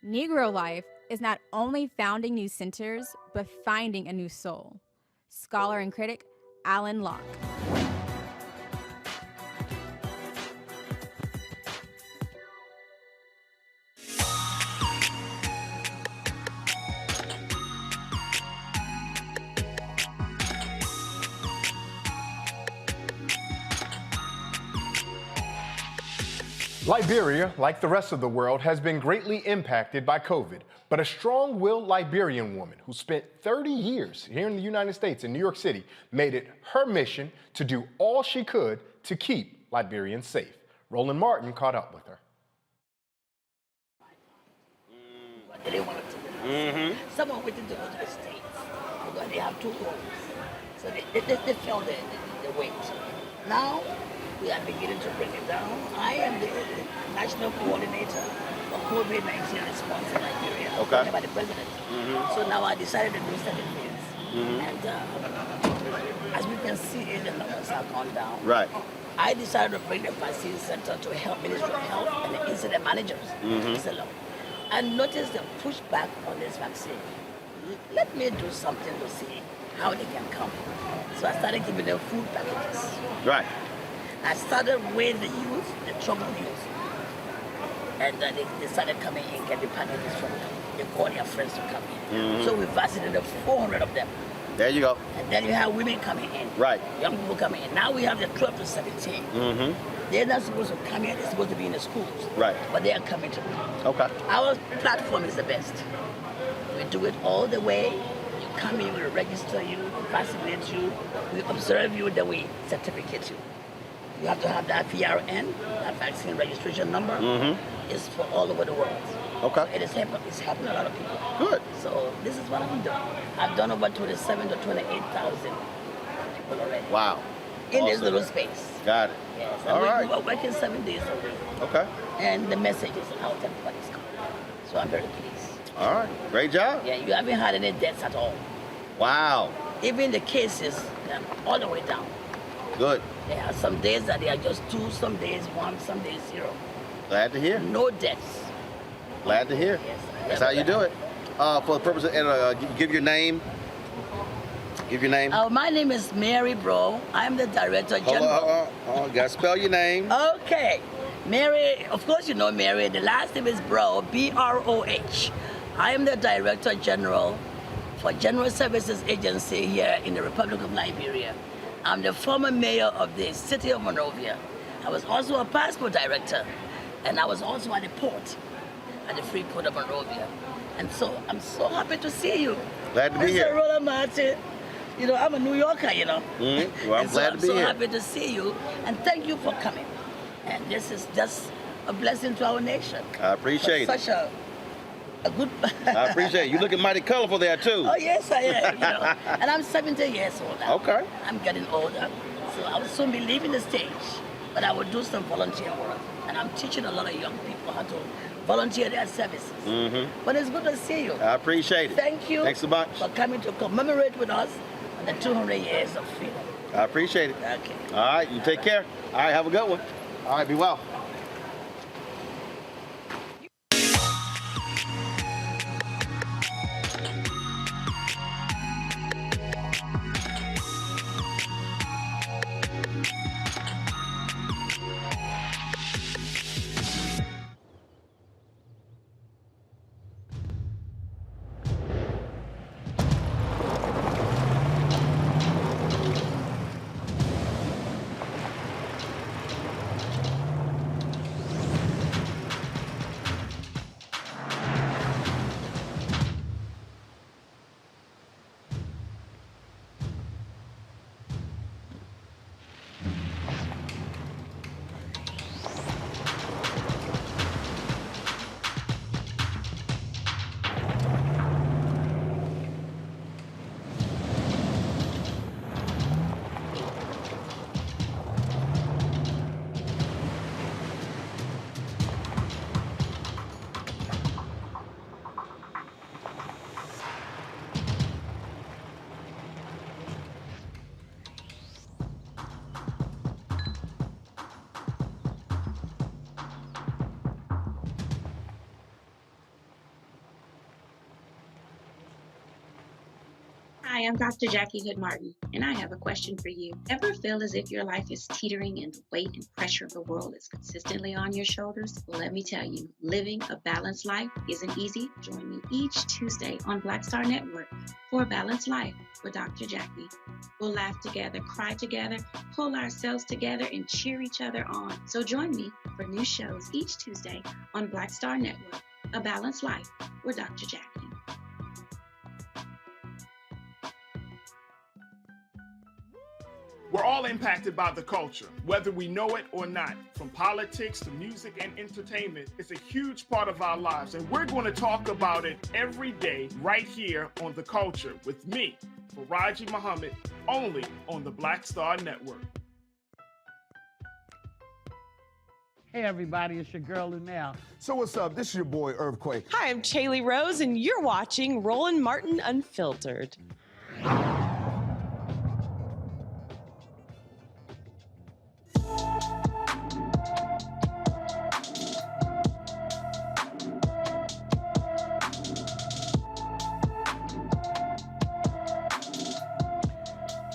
S22: Negro life is not only founding new centers, but finding a new soul. Scholar and critic Alan Locke.
S12: Liberia, like the rest of the world, has been greatly impacted by COVID, but a strong-willed Liberian woman who spent 30 years here in the United States, in New York City, made it her mission to do all she could to keep Liberians safe. Roland Martin caught up with her.
S23: What they wanted to do. Someone went to go to the States because they have 2 homes. So they felt the weight. Now, we are beginning to bring it down. I am the national coordinator for COVID-19 response in Liberia, by the president. So now I decided to do 7 things. And as we can see, the numbers have gone down.
S1: Right.
S23: I decided to bring the vaccine center to help Ministry of Health and the incident managers. And notice the pushback on this vaccine. Let me do something to see how they can come. So I started giving them food packages.
S1: Right.
S23: I started with the youth, the troubled youth. And they started coming in, get the packages from them. They call their friends to come in. So we vaccinated 400 of them.
S1: There you go.
S23: And then you have women coming in.
S1: Right.
S23: Young people coming in. Now we have the 12 to 17. They're not supposed to come here, they're supposed to be in the schools.
S1: Right.
S23: But they are coming to.
S1: Okay.
S23: Our platform is the best. We do it all the way. You come in, we register you, we vaccinate you, we observe you, then we certificate you. You have to have that VRN, that vaccine registration number. It's for all over the world.
S1: Okay.
S23: It's helping a lot of people.
S1: Good.
S23: So this is what I'm doing. I've done over 27 to 28,000 people already.
S1: Wow.
S23: In this
S1: Awesome.
S23: little space.
S1: Got it.
S23: Yes.
S1: All right.
S23: We're working 7 days a week.
S1: Okay.
S23: And the message is out, everybody's coming. So I'm very pleased.
S1: All right. Great job.
S23: Yeah, you haven't had any deaths at all.
S1: Wow.
S23: Even the cases, they're all the way down.
S1: Good.
S23: There are some days that they are just 2, some days 1, some days 0.
S1: Glad to hear.
S23: No deaths.
S1: Glad to hear.
S23: Yes.
S1: That's how you do it. For the purpose of, give your name. Give your name.
S23: My name is Mary Broh. I'm the Director General.
S1: Hold on. You gotta spell your name.
S23: Okay. Mary, of course you know Mary. The last name is Broh, B-R-O-H. I am the Director General for General Services Agency here in the Republic of Liberia. I'm the former mayor of the city of Monrovia. I was also a passport director, and I was also at the port, at the free port of Monrovia. And so I'm so happy to see you.
S1: Glad to be here.
S23: Mr. Roland Martin. You know, I'm a New Yorker, you know.
S1: Well, I'm glad to be
S23: here. I'm so
S1: here.
S23: happy to see you, and thank you for coming. And this is just a blessing to our nation.
S1: I appreciate it.
S23: Such a good...
S1: I appreciate it. You looking mighty colorful there, too.
S23: Oh, yes, I am, you know. And I'm 70 years old now.
S1: Okay.
S23: I'm getting older, so I will soon be leaving the stage. But I will do some volunteer work. And I'm teaching a lot of young people how to volunteer their services. But it's good to see you.
S1: I appreciate it.
S23: Thank you.
S1: Thanks a bunch.
S23: For coming to commemorate with us on the 200 years of freedom.
S1: I appreciate it.
S23: Okay.
S1: All right, you take care. All right, have a good one. All right, be well.
S2: Hi, I'm Dr. Jackie Hood Martin, and I have a question for you. Ever feel as if your life is teetering and the weight and pressure of the world is consistently on your shoulders? Well, let me tell you, living a balanced life isn't easy. Join me each Tuesday on Black Star Network for a Balanced Life with Dr. Jackie. We'll laugh together, cry together, pull ourselves together, and cheer each other on. So join me for new shows each Tuesday on Black Star Network, A Balanced Life with Dr. Jackie.
S14: We're all impacted by the culture, whether we know it or not. From politics to music and entertainment, it's a huge part of our lives, and we're going to talk about it every day right here on The Culture with me, Faraji Muhammad, only on the Black Star Network.
S3: Hey everybody, it's your girl Lunel.
S4: So what's up? This is your boy Earthquake.
S24: Hi, I'm Chaley Rose, and you're watching Roland Martin Unfiltered.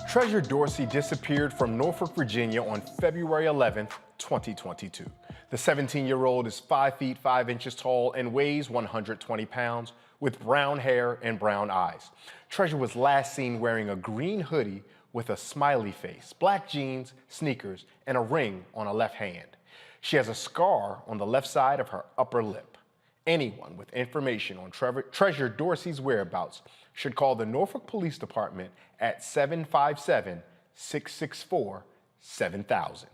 S12: Treasure Dorsey disappeared from Norfolk, Virginia on February 11th, 2022. The 17-year-old is 5 feet 5 inches tall and weighs 120 pounds with brown hair and brown eyes. Treasure was last seen wearing a green hoodie with a smiley face, black jeans, sneakers, and a ring on her left hand. She has a scar on the left side of her upper lip. Anyone with information on Treasure Dorsey's whereabouts should call the Norfolk Police Department at 757-664-7000.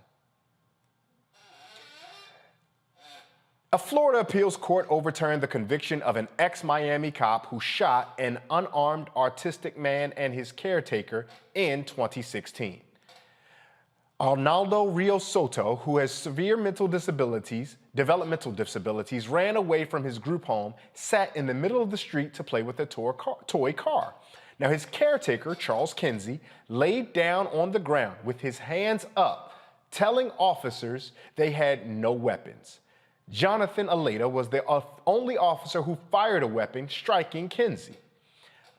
S12: A Florida appeals court overturned the conviction of an ex-Miami cop who shot an unarmed autistic man and his caretaker in 2016. Arnaldo Rios Soto, who has severe developmental disabilities, ran away from his group home, sat in the middle of the street to play with a toy car. Now, his caretaker, Charles Kinsey, laid down on the ground with his hands up, telling officers they had no weapons. Jonathan Aleda was the only officer who fired a weapon, striking Kinsey.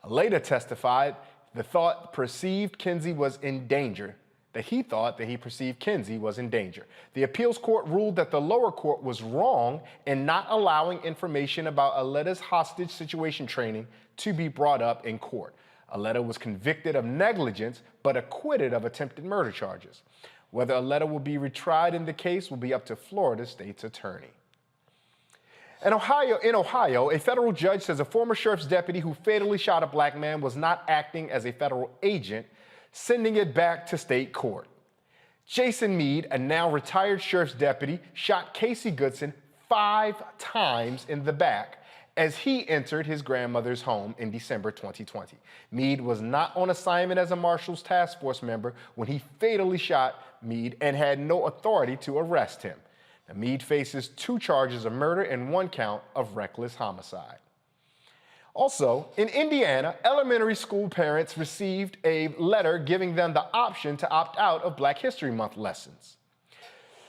S12: Aleda testified he thought Kinsey was in danger. The appeals court ruled that the lower court was wrong in not allowing information about Aleda's hostage situation training to be brought up in court. Aleda was convicted of negligence but acquitted of attempted murder charges. Whether Aleda will be retried in the case will be up to Florida state's attorney. In Ohio, a federal judge says a former sheriff's deputy who fatally shot a black man was not acting as a federal agent, sending it back to state court. Jason Meade, a now retired sheriff's deputy, shot Casey Goodson 5 times in the back as he entered his grandmother's home in December 2020. Meade was not on assignment as a Marshals Task Force member when he fatally shot Meade and had no authority to arrest him. Now, Meade faces 2 charges of murder and 1 count of reckless homicide. Also, in Indiana, elementary school parents received a letter giving them the option to opt out of Black History Month lessons.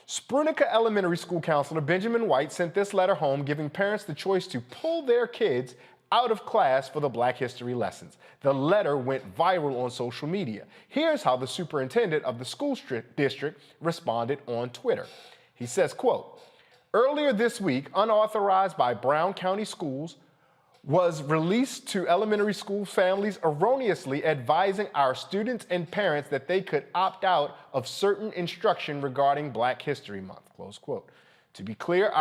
S12: Sprunica Elementary School counselor Benjamin White sent this letter home, giving parents the choice to pull their kids out of class for the Black History lessons. The letter went viral on social media. Here's how the superintendent of the school district responded on Twitter. He says, quote, "Earlier this week, unauthorized by Brown County Schools, was released to elementary school families erroneously advising our students and parents that they could opt out of certain instruction regarding Black History Month," close quote. To be clear,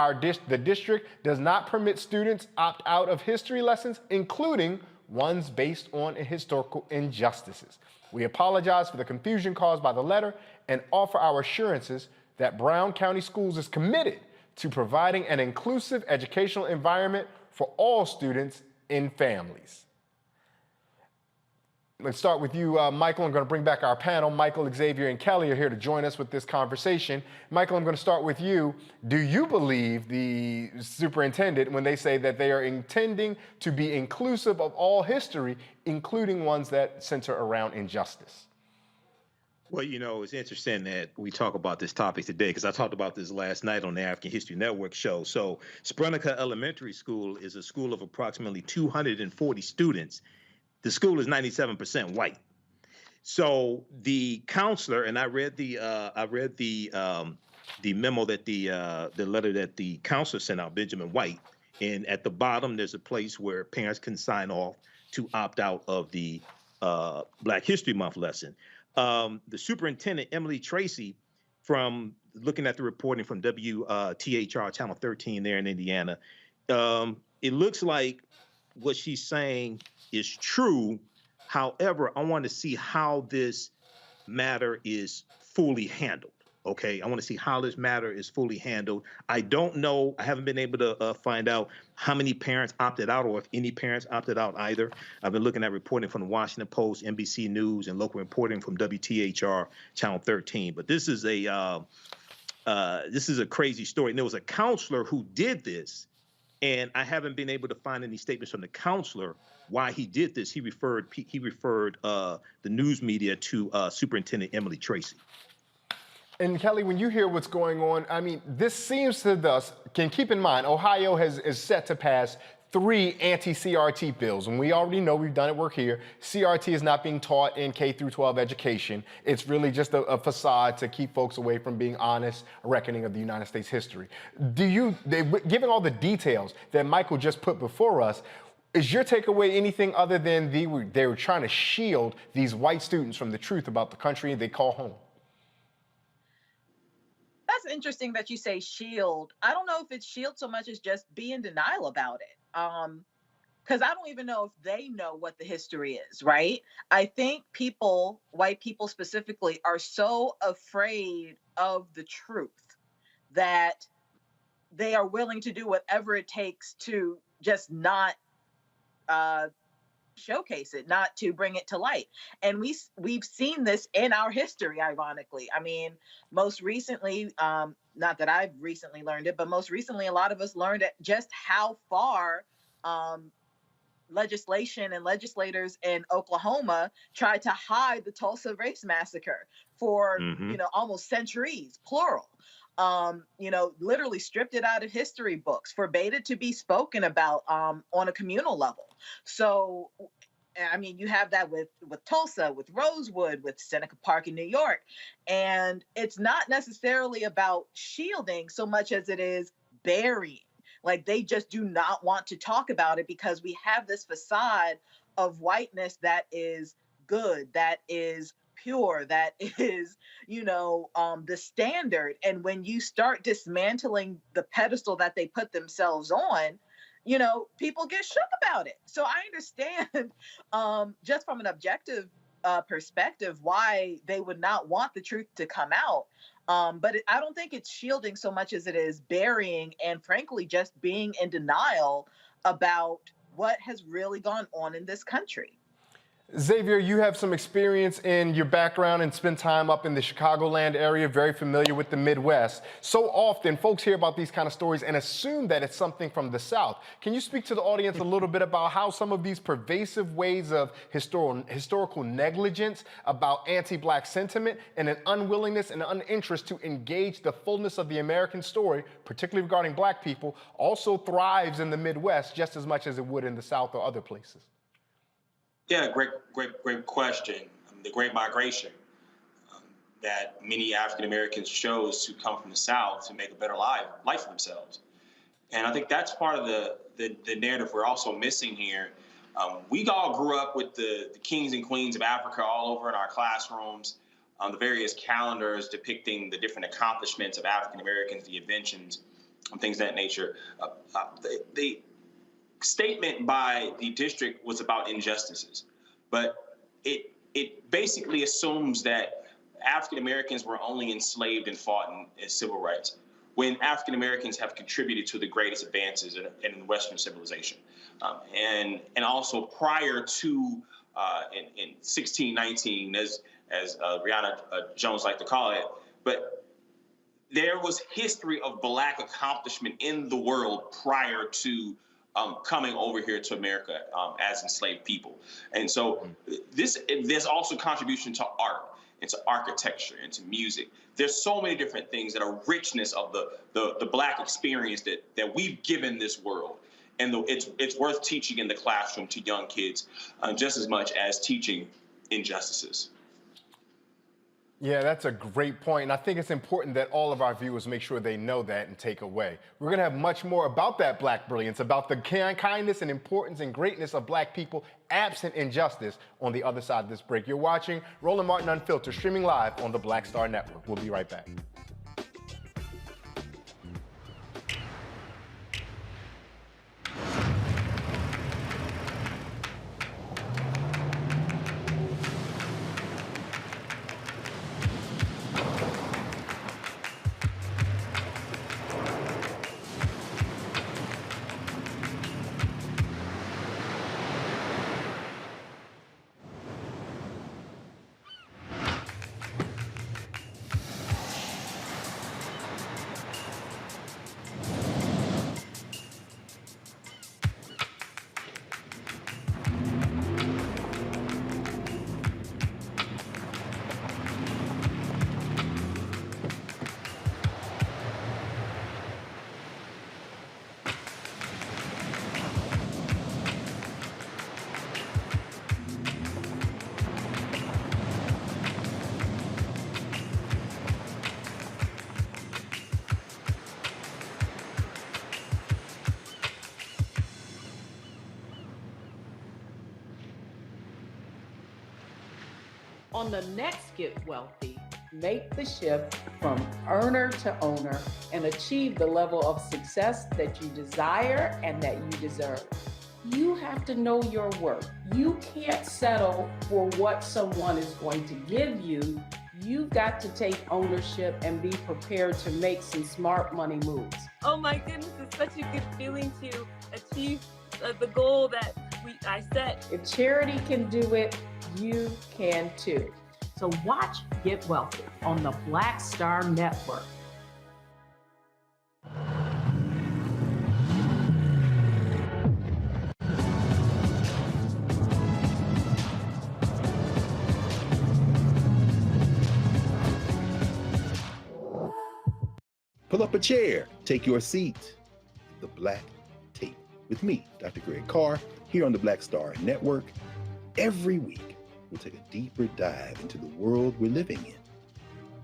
S12: the district does not permit students opt out of history lessons, including ones based on historical injustices. We apologize for the confusion caused by the letter and offer our assurances that Brown County Schools is committed to providing an inclusive educational environment for all students and families. Let's start with you, Michael. I'm going to bring back our panel. Michael, Xavier, and Kelly are here to join us with this conversation. Michael, I'm going to start with you. Do you believe the superintendent when they say that they are intending to be inclusive of all history, including ones that center around injustice?
S18: Well, you know, it's interesting that we talk about this topic today because I talked about this last night on the African History Network show. So Sprunica Elementary School is a school of approximately 240 students. The school is 97% white. So the counselor, and I read the memo that the letter that the counselor sent out, Benjamin White, and at the bottom there's a place where parents can sign off to opt out of the Black History Month lesson. The superintendent, Emily Tracy, from looking at the reporting from WTHR Channel 13 there in Indiana, it looks like what she's saying is true. However, I want to see how this matter is fully handled. Okay, I want to see how this matter is fully handled. I don't know. I haven't been able to find out how many parents opted out or if any parents opted out either. I've been looking at reporting from the Washington Post, NBC News, and local reporting from WTHR Channel 13. But this is a crazy story. And there was a counselor who did this, and I haven't been able to find any statements from the counselor why he did this. He referred the news media to Superintendent Emily Tracy.
S12: And Kelly, when you hear what's going on, I mean, this seems to us, can keep in mind, Ohio is set to pass 3 anti-CRT bills. And we already know, we've done it, work here. CRT is not being taught in K through 12 education. It's really just a facade to keep folks away from being honest, a reckoning of the United States history. Given all the details that Michael just put before us, is your takeaway anything other than they were trying to shield these white students from the truth about the country they call home?
S17: That's interesting that you say shield. I don't know if it's shield so much as just be in denial about it. Because I don't even know if they know what the history is, right? I think people, white people specifically, are so afraid of the truth that they are willing to do whatever it takes to just not showcase it, not to bring it to light. And we've seen this in our history, ironically. I mean, most recently, not that I've recently learned it, but most recently, a lot of us learned just how far legislation and legislators in Oklahoma tried to hide the Tulsa race massacre for almost centuries, plural. Literally stripped it out of history books, forbade it to be spoken about on a communal level. So, I mean, you have that with Tulsa, with Rosewood, with Seneca Park in New York. And it's not necessarily about shielding so much as it is burying. Like, they just do not want to talk about it because we have this facade of whiteness that is good, that is pure, that is, the standard. And when you start dismantling the pedestal that they put themselves on, people get shook about it. So I understand just from an objective perspective why they would not want the truth to come out. But I don't think it's shielding so much as it is burying and frankly just being in denial about what has really gone on in this country.
S12: Xavier, you have some experience in your background and spent time up in the Chicagoland area, very familiar with the Midwest. So often folks hear about these kind of stories and assume that it's something from the South. Can you speak to the audience a little bit about how some of these pervasive ways of historical negligence about anti-Black sentiment and an unwillingness and uninterest to engage the fullness of the American story, particularly regarding Black people, also thrives in the Midwest just as much as it would in the South or other places?
S16: Yeah, great question. The Great Migration that many African Americans chose to come from the South to make a better life for themselves. And I think that's part of the narrative we're also missing here. We all grew up with the kings and queens of Africa all over in our classrooms, the various calendars depicting the different accomplishments of African Americans, the inventions, and things of that nature. The statement by the district was about injustices, but it basically assumes that African Americans were only enslaved and fought in civil rights, when African Americans have contributed to the greatest advances in Western civilization, and also prior to in 1619, as Rihanna Jones liked to call it, but there was history of Black accomplishment in the world prior to coming over here to America as enslaved people. And so there's also contribution to art, and to architecture, and to music. There's so many different things that are richness of the Black experience that we've given this world. And it's worth teaching in the classroom to young kids just as much as teaching injustices.
S12: Yeah, that's a great point. And I think it's important that all of our viewers make sure they know that and take away. We're going to have much more about that Black brilliance, about the kindness and importance and greatness of Black people absent injustice on the other side of this break. You're watching Roland Martin Unfiltered, streaming live on the Black Star Network. We'll be right back.
S19: On the next Get Wealthy, make the shift from earner to owner and achieve the level of success that you desire and that you deserve. You have to know your worth. You can't settle for what someone is going to give you. You've got to take ownership and be prepared to make some smart money moves.
S20: Oh my goodness, it's such a good feeling to achieve the goal that I set.
S19: If charity can do it, you can too.
S21: So watch Get Wealthy on the Black Star Network.
S10: Pull up a chair, take your seat. The Black Tape with me, Dr. Greg Carr, here on the Black Star Network. Every week, we'll take a deeper dive into the world we're living in.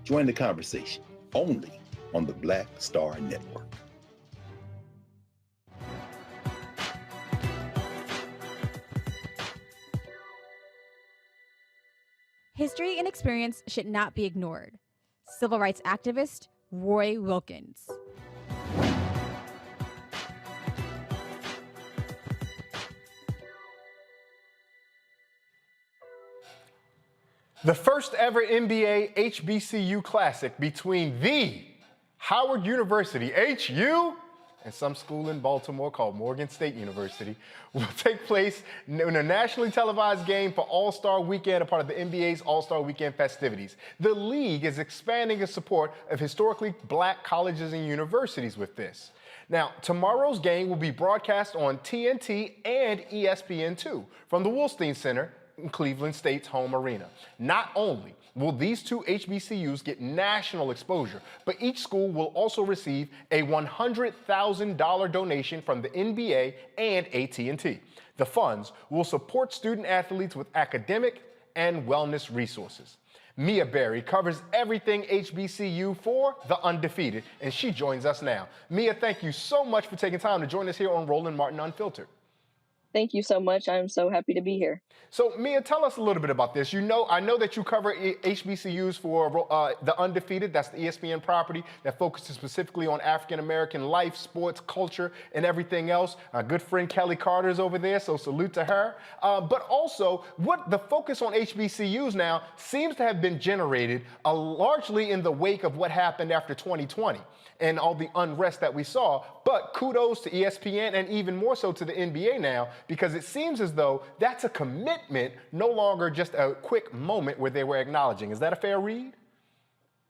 S10: Join the conversation only on the Black Star Network.
S22: History and experience should not be ignored. Civil rights activist Roy Wilkins.
S12: The first ever NBA HBCU Classic between the Howard University, HU, and some school in Baltimore called Morgan State University will take place in a nationally televised game for All-Star Weekend, a part of the NBA's All-Star Weekend festivities. The league is expanding its support of historically black colleges and universities with this. Now, tomorrow's game will be broadcast on TNT and ESPN2 from the Wolstein Center in Cleveland State's home arena. Not only will these two HBCUs get national exposure, but each school will also receive a $100,000 donation from the NBA and AT&T. The funds will support student athletes with academic and wellness resources. Mia Berry covers everything HBCU for The Undefeated, and she joins us now. Mia, thank you so much for taking time to join us here on Roland Martin Unfiltered.
S5: Thank you so much. I'm so happy to be here.
S12: So, Mia, tell us a little bit about this. I know that you cover HBCUs for The Undefeated. That's the ESPN property that focuses specifically on African-American life, sports, culture, and everything else. Our good friend Kelly Carter's over there, so salute to her. But also, what the focus on HBCUs now seems to have been generated largely in the wake of what happened after 2020 and all the unrest that we saw. But kudos to ESPN and even more so to the NBA now, because it seems as though that's a commitment, no longer just a quick moment where they were acknowledging. Is that a fair read?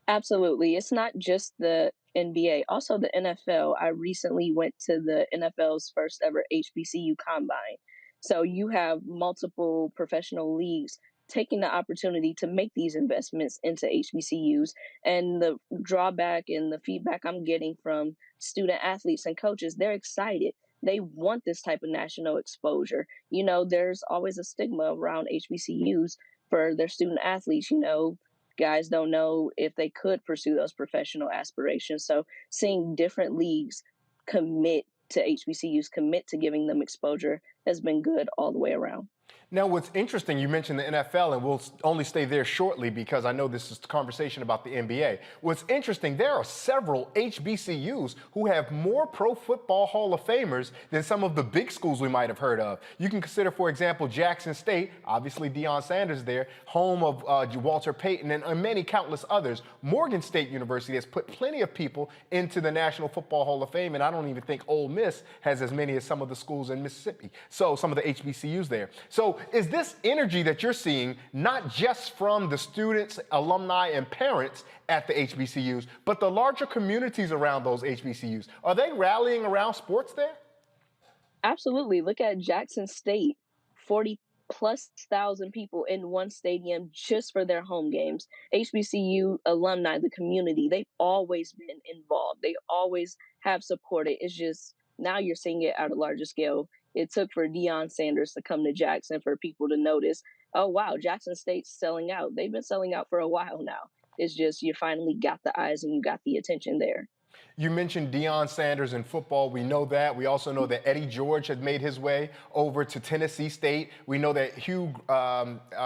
S5: Absolutely. It's not just the NBA, also the NFL. I recently went to the NFL's first ever HBCU Combine. So you have multiple professional leagues taking the opportunity to make these investments into HBCUs. And the drawback and the feedback I'm getting from student athletes and coaches, they're excited. They want this type of national exposure. You know, there's always a stigma around HBCUs for their student athletes. You know, guys don't know if they could pursue those professional aspirations. So seeing different leagues commit to HBCUs, commit to giving them exposure has been good all the way around.
S12: Now, what's interesting, you mentioned the NFL, and we'll only stay there shortly because I know this is a conversation about the NBA. What's interesting, there are several HBCUs who have more Pro Football Hall of Famers than some of the big schools we might have heard of. You can consider, for example, Jackson State, obviously Deion Sanders there, home of Walter Payton, and many countless others. Morgan State University has put plenty of people into the National Football Hall of Fame, and I don't even think Ole Miss has as many as some of the schools in Mississippi. So some of the HBCUs there. So is this energy that you're seeing not just from the students, alumni, and parents at the HBCUs, but the larger communities around those HBCUs? Are they rallying around sports there?
S5: Absolutely. Look at Jackson State, 40,000+ people in one stadium just for their home games. HBCU alumni, the community, they've always been involved. They always have supported. It's just now you're seeing it at a larger scale. It took for Deion Sanders to come to Jackson for people to notice, oh, wow, Jackson State's selling out. They've been selling out for a while now. It's just you finally got the eyes and you got the attention there.
S12: You mentioned Deion Sanders in football. We know that. We also know that Eddie George had made his way over to Tennessee State. We know that Hugh,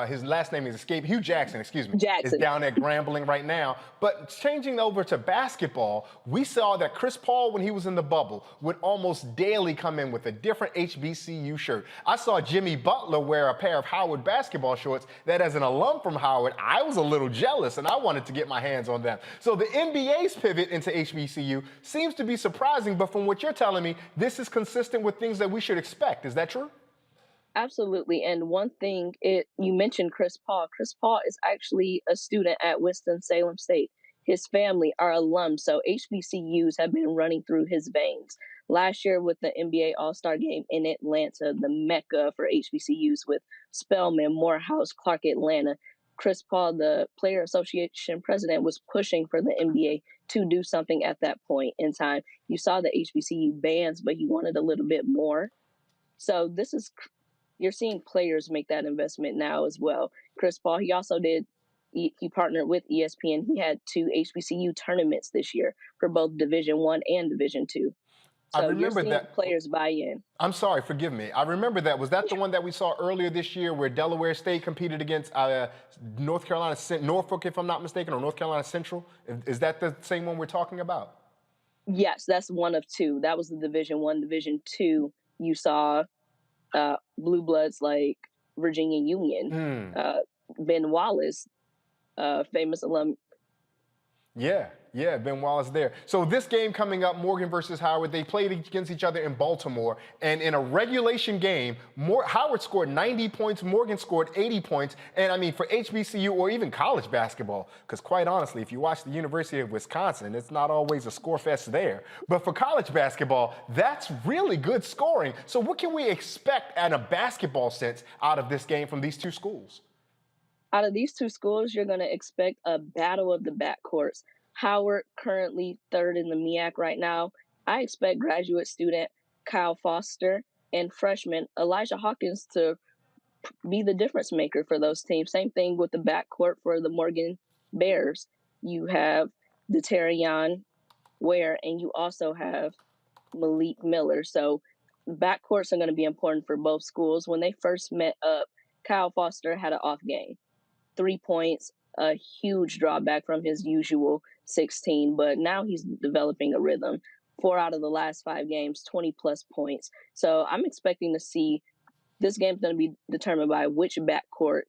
S12: his last name is Hugh Jackson, is down at Grambling right now. But changing over to basketball, we saw that Chris Paul, when he was in the bubble, would almost daily come in with a different HBCU shirt. I saw Jimmy Butler wear a pair of Howard basketball shorts that, as an alum from Howard, I was a little jealous and I wanted to get my hands on them. So the NBA's pivot into HBCU seems to be surprising, but from what you're telling me, this is consistent with things that we should expect. Is that true?
S5: Absolutely. And one thing, you mentioned Chris Paul. Chris Paul is actually a student at Winston-Salem State. His family are alums, so HBCUs have been running through his veins. Last year with the NBA All-Star Game in Atlanta, the mecca for HBCUs with Spelman, Morehouse, Clark Atlanta, Chris Paul, the Player Association president, was pushing for the NBA to do something at that point in time. You saw the HBCU bans, but he wanted a little bit more. So you're seeing players make that investment now as well. Chris Paul, he also he partnered with ESPN. He had 2 HBCU tournaments this year for both Division I and Division II. So
S12: I remember
S5: you're seeing players buy in.
S12: I'm sorry, forgive me. I remember that. Was that the one that we saw earlier this year where Delaware State competed against North Carolina, Norfolk, if I'm not mistaken, or North Carolina Central? Is that the same one we're talking about?
S5: Yes, that's one of 2. That was the Division I. Division II, you saw blue bloods like Virginia Union, Ben Wallace, famous alum.
S12: Yeah, Ben Wallace there. So this game coming up, Morgan versus Howard, they played against each other in Baltimore. And in a regulation game, Howard scored 90 points, Morgan scored 80 points. And I mean, for HBCU or even college basketball, because quite honestly, if you watch the University of Wisconsin, it's not always a score fest there. But for college basketball, that's really good scoring. So what can we expect in a basketball sense out of this game from these 2 schools?
S5: Out of these 2 schools, you're going to expect a battle of the backcourts. Howard currently 3rd in the MEAC right now. I expect graduate student Kyle Foster and freshman Elijah Hawkins to be the difference maker for those teams. Same thing with the backcourt for the Morgan Bears. You have Deterion Ware, and you also have Malik Miller. So backcourts are going to be important for both schools. When they first met up, Kyle Foster had an off game. 3 points, a huge drawback from his usual 16, but now he's developing a rhythm. 4 out of the last 5 games, 20-plus points. So I'm expecting to see this game's going to be determined by which backcourt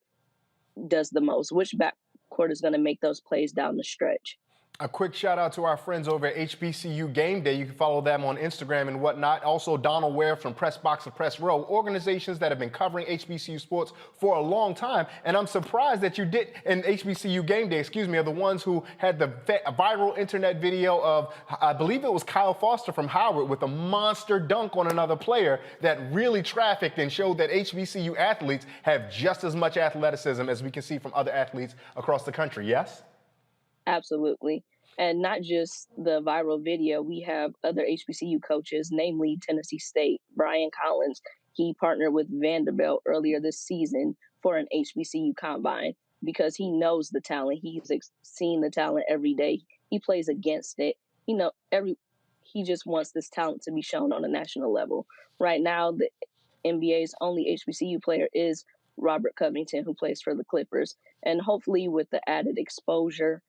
S5: does the most, which backcourt is going to make those plays down the stretch.
S12: A quick shout out to our friends over at HBCU Game Day. You can follow them on Instagram and whatnot. Also, Donald Ware from Press Box and Press Row, organizations that have been covering HBCU sports for a long time. And I'm surprised that you did, and HBCU Game Day, are the ones who had the viral internet video of, I believe it was Kyle Foster from Howard with a monster dunk on another player that really trafficked and showed that HBCU athletes have just as much athleticism as we can see from other athletes across the country. Yes?
S5: Absolutely. And not just the viral video, we have other HBCU coaches, namely Tennessee State, Brian Collins. He partnered with Vanderbilt earlier this season for an HBCU combine because he knows the talent. He's seen the talent every day. He plays against it. He just wants this talent to be shown on a national level. Right now, the NBA's only HBCU player is Robert Covington, who plays for the Clippers. And hopefully with the added exposure,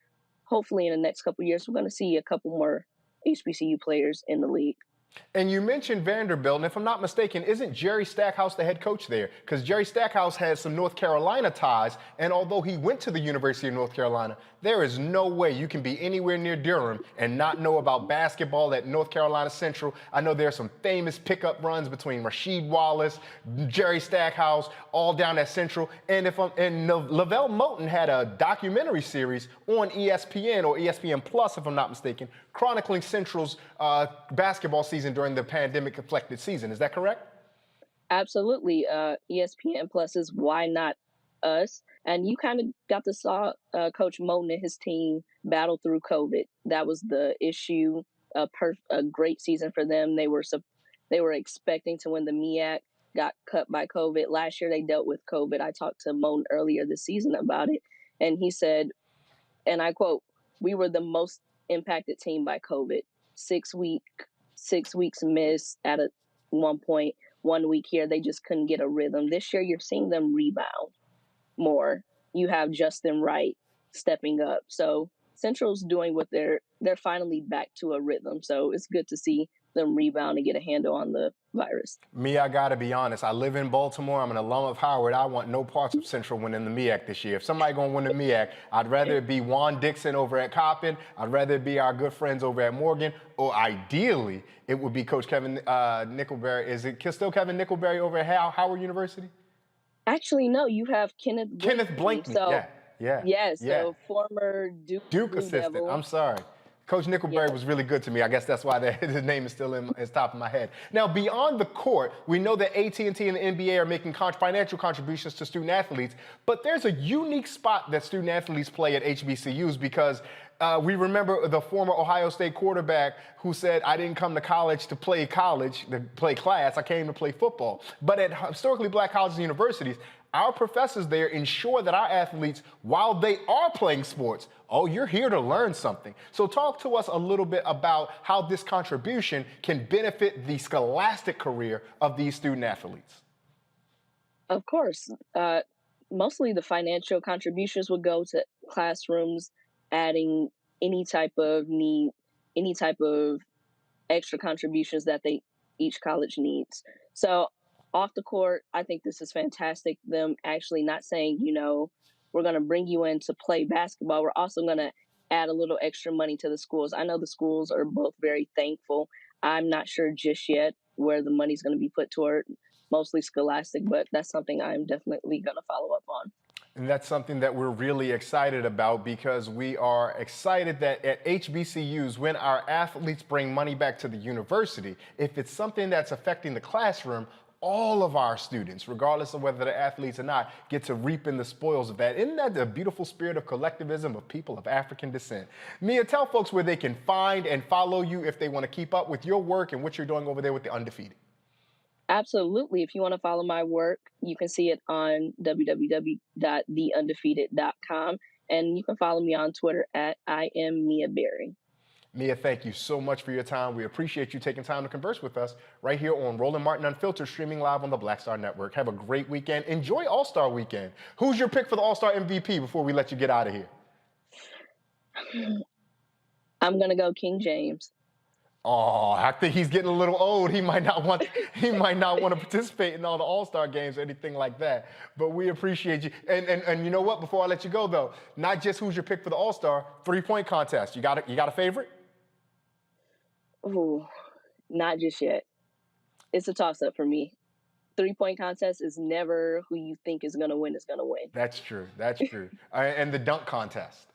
S5: hopefully in the next couple of years, we're going to see a couple more HBCU players in the league.
S12: And you mentioned Vanderbilt, and if I'm not mistaken, isn't Jerry Stackhouse the head coach there? Because Jerry Stackhouse has some North Carolina ties, and although he went to the University of North Carolina, there is no way you can be anywhere near Durham and not know about basketball at North Carolina Central. I know there are some famous pickup runs between Rasheed Wallace, Jerry Stackhouse, all down at Central. And Lavelle Moten had a documentary series on ESPN or ESPN Plus, if I'm not mistaken, chronicling Central's basketball season during the pandemic-afflicted season. Is that correct?
S5: Absolutely. ESPN Plus is Why Not Us? And you kind of got to saw Coach Moten and his team battle through COVID. That was the issue. A great season for them. They were expecting to win the MEAC, got cut by COVID. Last year they dealt with COVID. I talked to Moten earlier this season about it, and he said, and I quote, "We were the most impacted team by COVID. 6 weeks missed at one point, 1 week here. They just couldn't get a rhythm. This year, you're seeing them rebound more. You have Justin Wright stepping up. So Central's doing what they're finally back to a rhythm. So it's good to see them rebound and get a handle on the virus.
S12: Me, I gotta be honest. I live in Baltimore. I'm an alum of Howard. I want no parts of Central winning the MEAC this year. If somebody gonna win the MEAC, I'd rather it be Juan Dixon over at Coppin. I'd rather it be our good friends over at Morgan, or ideally, it would be Coach Kevin Nickelberry. Is it still Kevin Nickelberry over at Howard University?
S5: Actually, no. You have Kenneth
S12: Blankney.
S5: So,
S12: yeah.
S5: Yes, so former Duke Blue
S12: assistant.
S5: Devil.
S12: I'm sorry. Coach Nickelberry was really good to me. I guess that's why his name is still in his top of my head. Now, beyond the court, we know that AT&T and the NBA are making financial contributions to student athletes, but there's a unique spot that student athletes play at HBCUs because we remember the former Ohio State quarterback who said, I didn't come to college to play class, I came to play football. But at historically black colleges and universities, our professors there ensure that our athletes, while they are playing sports, you're here to learn something. So talk to us a little bit about how this contribution can benefit the scholastic career of these student athletes.
S5: Of course. Mostly the financial contributions would go to classrooms, adding any type of extra contributions that each college needs. So off the court, I think this is fantastic. Them actually not saying, we're going to bring you in to play basketball. We're also going to add a little extra money to the schools. I know the schools are both very thankful. I'm not sure just yet where the money's going to be put toward, mostly scholastic, but that's something I'm definitely going to follow up on.
S12: And that's something that we're really excited about because we are excited that at HBCUs, when our athletes bring money back to the university, if it's something that's affecting the classroom, all of our students, regardless of whether they're athletes or not, get to reap in the spoils of that. Isn't that the beautiful spirit of collectivism of people of African descent? Mia, tell folks where they can find and follow you if they want to keep up with your work and what you're doing over there with the Undefeated.
S5: Absolutely. If you want to follow my work, you can see it on www.theundefeated.com. And you can follow me on Twitter at I am Mia Berry.
S12: Mia, thank you so much for your time. We appreciate you taking time to converse with us right here on Roland Martin Unfiltered, streaming live on the Black Star Network. Have a great weekend. Enjoy All-Star Weekend. Who's your pick for the All-Star MVP before we let you get out of here?
S5: I'm going to go King James.
S12: Oh, I think he's getting a little old. He might not want to participate in all the All-Star games or anything like that. But we appreciate you. And you know what? Before I let you go, though, not just who's your pick for the All-Star, three-point contest. You got a favorite?
S5: Ooh, not just yet. It's a toss-up for me. Three-point contest is never who you think is going to win is going to win.
S12: That's true. That's true. And the dunk contest.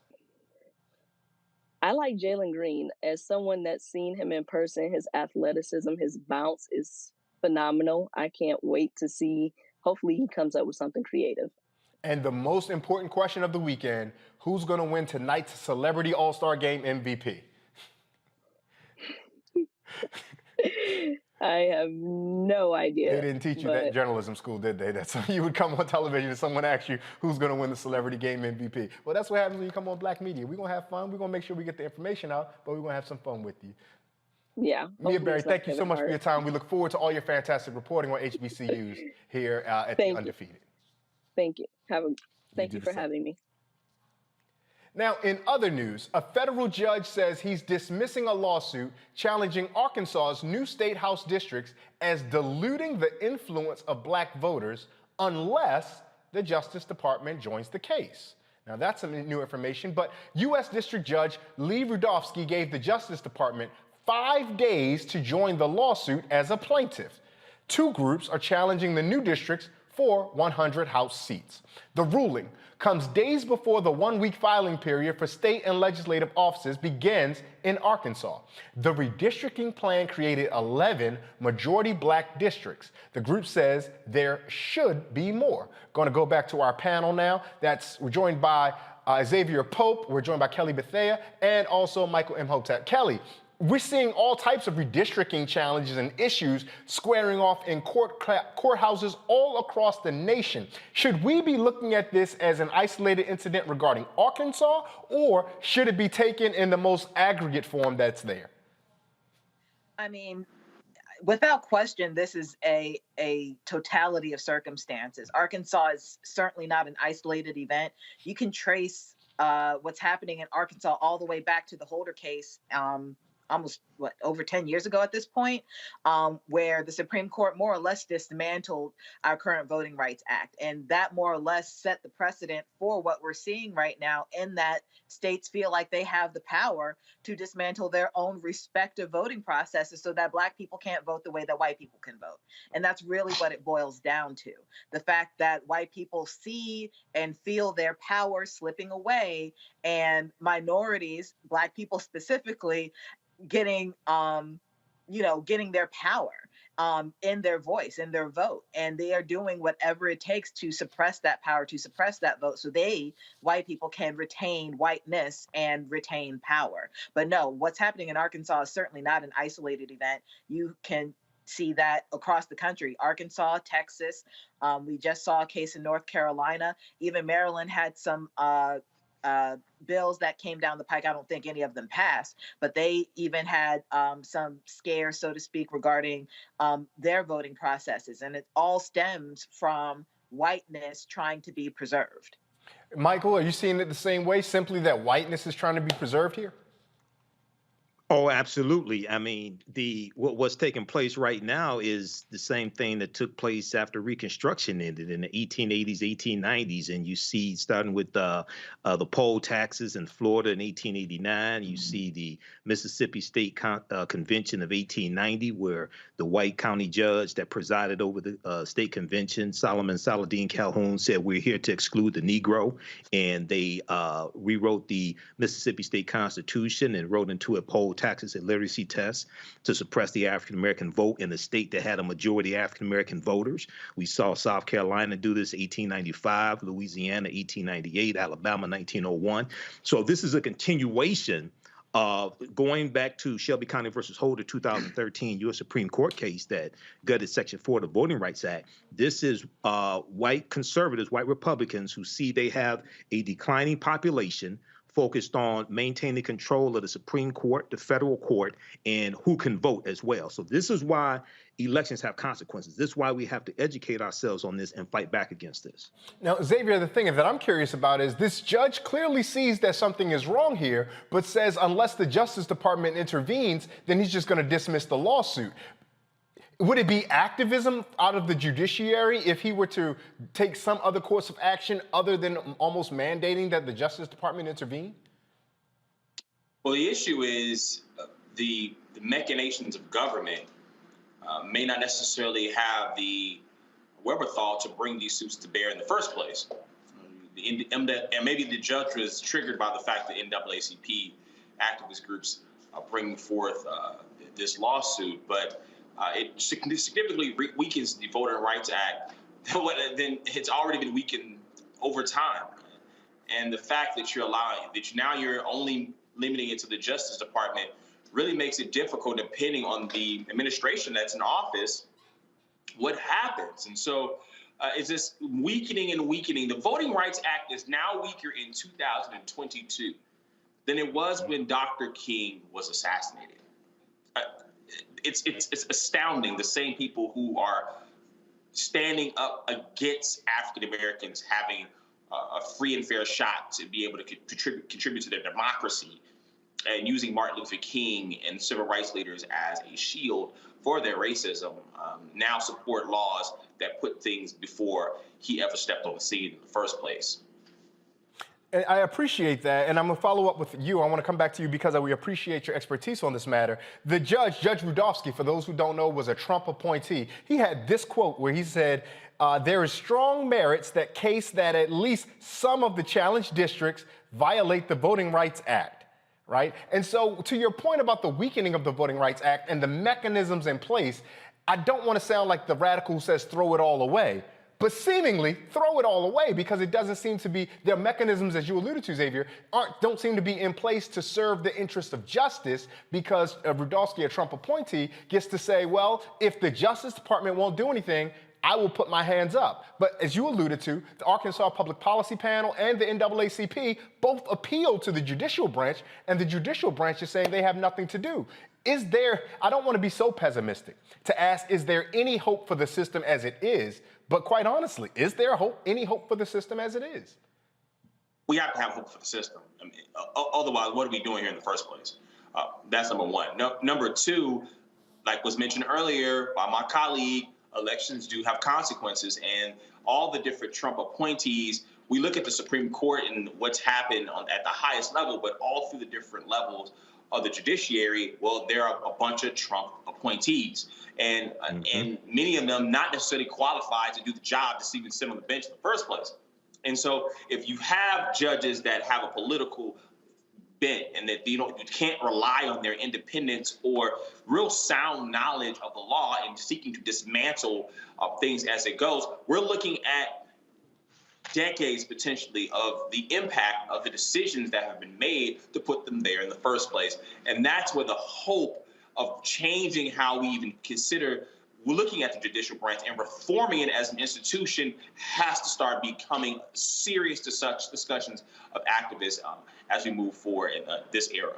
S5: I like Jalen Green. As someone that's seen him in person, his athleticism, his bounce is phenomenal. I can't wait to see. Hopefully he comes up with something creative.
S12: And the most important question of the weekend, who's going to win tonight's Celebrity All-Star Game MVP?
S5: I have no idea.
S12: They didn't teach you that in journalism school, did they? That's you would come on television and someone asks you who's going to win the Celebrity Game MVP. Well, that's what happens when you come on Black Media. We're going to have fun. We're going to make sure we get the information out, but we're going to have some fun with you.
S5: Yeah.
S12: Mia Berry, thank you so much for your time. We look forward to all your fantastic reporting on HBCUs here at the Undefeated.
S5: Thank you. Thank you for having me.
S12: Now, in other news, a federal judge says he's dismissing a lawsuit challenging Arkansas's new state house districts as diluting the influence of black voters unless the Justice Department joins the case. Now, that's some new information, but U.S. District Judge Lee Rudofsky gave the Justice Department 5 days to join the lawsuit as a plaintiff. Two groups are challenging the new districts for 100 House seats. The ruling comes days before the one-week filing period for state and legislative offices begins in Arkansas. The redistricting plan created 11 majority black districts. The group says there should be more. Going to go back to our panel now. We're joined by Xavier Pope, we're joined by Kelly Bethea, and also Michael Imhotep. Kelly, we're seeing all types of redistricting challenges and issues squaring off in courthouses all across the nation. Should we be looking at this as an isolated incident regarding Arkansas, or should it be taken in the most aggregate form that's there?
S17: I mean, without question, this is a totality of circumstances. Arkansas is certainly not an isolated event. You can trace what's happening in Arkansas all the way back to the Holder case, almost over 10 years ago at this point, where the Supreme Court more or less dismantled our current Voting Rights Act. And that more or less set the precedent for what we're seeing right now, in that states feel like they have the power to dismantle their own respective voting processes so that Black people can't vote the way that white people can vote. And that's really what it boils down to. The fact that white people see and feel their power slipping away, and minorities, Black people specifically, getting getting their power in their voice, in their vote. And they are doing whatever it takes to suppress that power, to suppress that vote, so white people, can retain whiteness and retain power. But no, what's happening in Arkansas is certainly not an isolated event. You can see that across the country. Arkansas, Texas, we just saw a case in North Carolina. Even Maryland had some bills that came down the pike. I don't think any of them passed, but they even had some scares, so to speak, regarding their voting processes. And it all stems from whiteness trying to be preserved.
S12: Michael, are you seeing it the same way, simply that whiteness is trying to be preserved here?
S18: Oh, absolutely. I mean, what's taking place right now is the same thing that took place after Reconstruction ended in the 1880s, 1890s. And you see, starting with the poll taxes in Florida in 1889, you see the Mississippi State Convention of 1890, where the white county judge that presided over the state convention, Solomon Saladin Calhoun, said, we're here to exclude the Negro. And they rewrote the Mississippi State Constitution and wrote into it poll taxes and literacy tests to suppress the African-American vote in the state that had a majority African-American voters. We saw South Carolina do this 1895, Louisiana 1898, Alabama 1901. So this is a continuation of going back to Shelby County versus Holder 2013 U.S. Supreme Court case that gutted Section 4 of the Voting Rights Act. This is white conservatives, white Republicans who see they have a declining population focused on maintaining control of the Supreme Court, the federal court, and who can vote as well. So this is why elections have consequences. This is why we have to educate ourselves on this and fight back against this.
S12: Now, Xavier, the thing that I'm curious about is this judge clearly sees that something is wrong here, but says unless the Justice Department intervenes, then he's just going to dismiss the lawsuit. Would it be activism out of the judiciary if he were to take some other course of action other than almost mandating that the Justice Department intervene?
S16: Well, the issue is the machinations of government may not necessarily have the wherewithal to bring these suits to bear in the first place. And maybe the judge was triggered by the fact that NAACP activist groups are bringing forth this lawsuit, but it significantly weakens the Voting Rights Act. Then it's already been weakened over time. And the fact that you're only limiting it to the Justice Department really makes it difficult, depending on the administration that's in office, what happens. And so it's just weakening and weakening. The Voting Rights Act is now weaker in 2022 than it was when Dr. King was assassinated. It's astounding, the same people who are standing up against African Americans having a free and fair shot to be able to contribute to their democracy, and using Martin Luther King and civil rights leaders as a shield for their racism, now support laws that put things before he ever stepped on the scene in the first place.
S12: And I appreciate that, and I'm going to follow up with you. I want to come back to you because we appreciate your expertise on this matter. The Judge Rudofsky, for those who don't know, was a Trump appointee. He had this quote where he said, there is strong merits that case that at least some of the challenged districts violate the Voting Rights Act, right? And so to your point about the weakening of the Voting Rights Act and the mechanisms in place, I don't want to sound like the radical who says throw it all away, but seemingly throw it all away, because it doesn't seem to be, their mechanisms, as you alluded to, Xavier, don't seem to be in place to serve the interest of justice, because Rudofsky, a Trump appointee, gets to say, well, if the Justice Department won't do anything, I will put my hands up. But as you alluded to, the Arkansas Public Policy Panel and the NAACP both appealed to the judicial branch, and the judicial branch is saying they have nothing to do. Is there, I don't want to be so pessimistic to ask, is there any hope for the system as it is? But quite honestly, is there any hope for the system as it is?
S16: We have to have hope for the system. I mean, otherwise, what are we doing here in the first place? That's number one. Number two, like was mentioned earlier by my colleague, elections do have consequences, and all the different Trump appointees, we look at the Supreme Court and what's happened at the highest level, but all through the different levels of the judiciary, well, there are a bunch of Trump appointees, and many of them not necessarily qualified to do the job to even sit on the bench in the first place. And so if you have judges that have a political bent and that you can't rely on their independence or real sound knowledge of the law and seeking to dismantle things as it goes, we're looking at decades potentially of the impact of the decisions that have been made to put them there in the first place. And that's where the hope of changing how we even consider looking at the judicial branch and reforming it as an institution has to start becoming serious to such discussions of activists as we move forward in this era.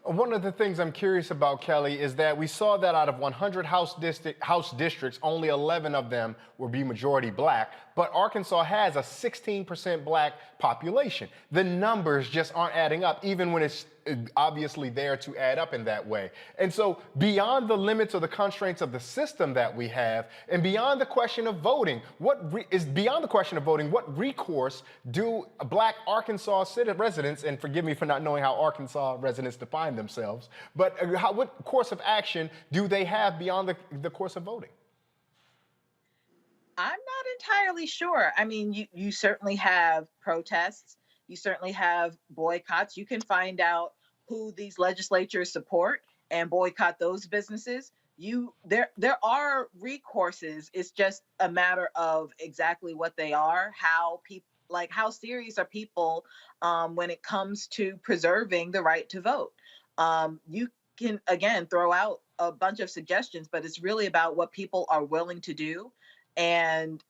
S12: One of the things I'm curious about, Kelly, is that we saw that out of 100 House districts, only 11 of them will be majority black, but Arkansas has a 16% black population. The numbers just aren't adding up, even when it's obviously there to add up in that way. And so beyond the limits or the constraints of the system that we have, and beyond the question of voting, what recourse do black Arkansas residents, and forgive me for not knowing how Arkansas residents define themselves, but what course of action do they have beyond the course of voting?
S17: I'm not entirely sure. I mean, you certainly have protests. You certainly have boycotts. You can find out who these legislatures support and boycott those businesses. There are recourses. It's just a matter of exactly what they are, how serious are people when it comes to preserving the right to vote. You can, again, throw out a bunch of suggestions, but it's really about what people are willing to do and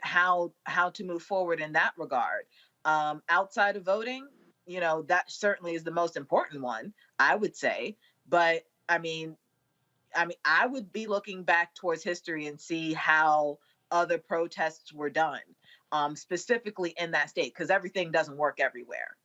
S17: how to move forward in that regard. Outside of voting, that certainly is the most important one, I would say. But I mean, I would be looking back towards history and see how other protests were done, specifically in that state, because everything doesn't work everywhere.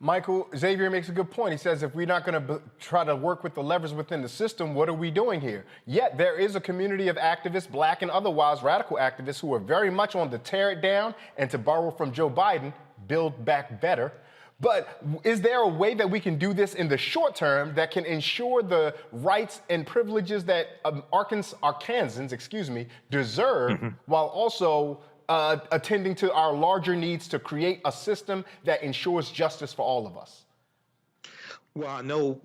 S12: Michael, Xavier makes a good point. He says, if we're not going to try to work with the levers within the system, what are we doing here? Yet there is a community of activists, black and otherwise radical activists, who are very much on the tear it down and, to borrow from Joe Biden, build back better. But is there a way that we can do this in the short term that can ensure the rights and privileges that Arkansans deserve, while also attending to our larger needs to create a system that ensures justice for all of us?
S18: Well, I know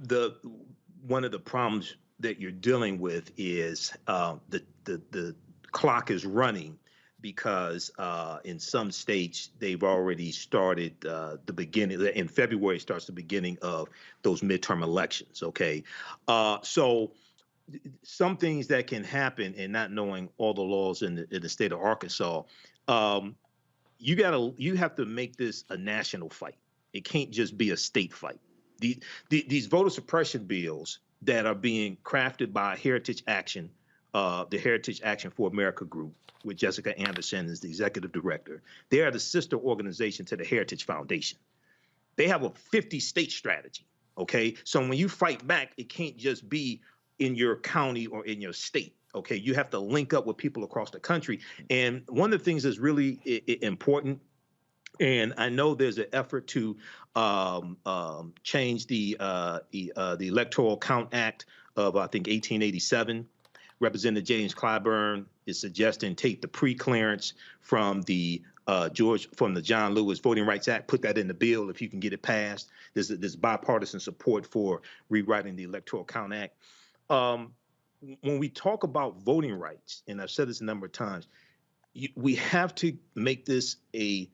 S18: one of the problems that you're dealing with is the clock is running because in some states they've already started the beginning. In February starts the beginning of those midterm elections. Okay, so some things that can happen, and not knowing all the laws in the state of Arkansas, you have to make this a national fight. It can't just be a state fight. These voter suppression bills that are being crafted by Heritage Action, the Heritage Action for America group, with Jessica Anderson as the executive director, they are the sister organization to the Heritage Foundation. They have a 50-state strategy. Okay, so when you fight back, it can't just be in your county or in your state. Okay, you have to link up with people across the country. And one of the things that's really important, and I know there's an effort to change the Electoral Count Act of, I think, 1887. Representative James Clyburn is suggesting take the pre-clearance from the John Lewis Voting Rights Act, put that in the bill if you can get it passed. There's bipartisan support for rewriting the Electoral Count Act. When we talk about voting rights, and I've said this a number of times, we have to make this a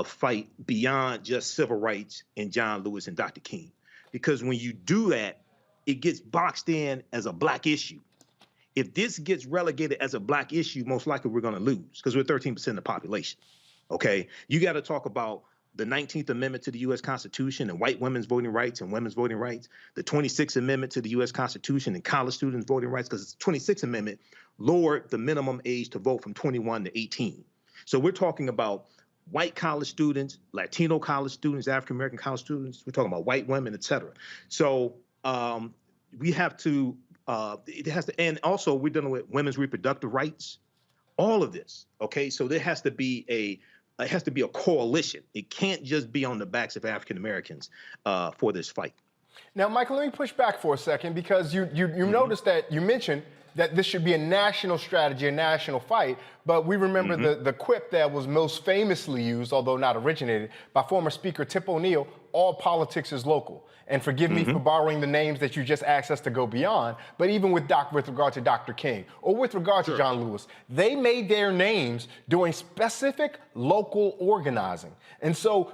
S18: fight beyond just civil rights and John Lewis and Dr. King, because when you do that, it gets boxed in as a black issue. If this gets relegated as a black issue, most likely we're going to lose because we're 13% of the population. Okay, you got to talk about the 19th Amendment to the U.S. Constitution and white women's voting rights and women's voting rights, the 26th Amendment to the U.S. Constitution and college students' voting rights, because the 26th Amendment lowered the minimum age to vote from 21 to 18. So we're talking about white college students, Latino college students, African-American college students. We're talking about white women, et cetera. So we have to, it has to, and also we're dealing with women's reproductive rights, all of this, okay? So there has to be it has to be a coalition. It can't just be on the backs of African Americans for this fight.
S12: Now, Michael, let me push back for a second because you noticed that you mentioned that this should be a national strategy, a national fight, but we remember the quip that was most famously used, although not originated, by former Speaker Tip O'Neill, all politics is local. And forgive me for borrowing the names that you just asked us to go beyond, but even with regard to Dr. King or with regard to John Lewis, they made their names doing specific local organizing. And so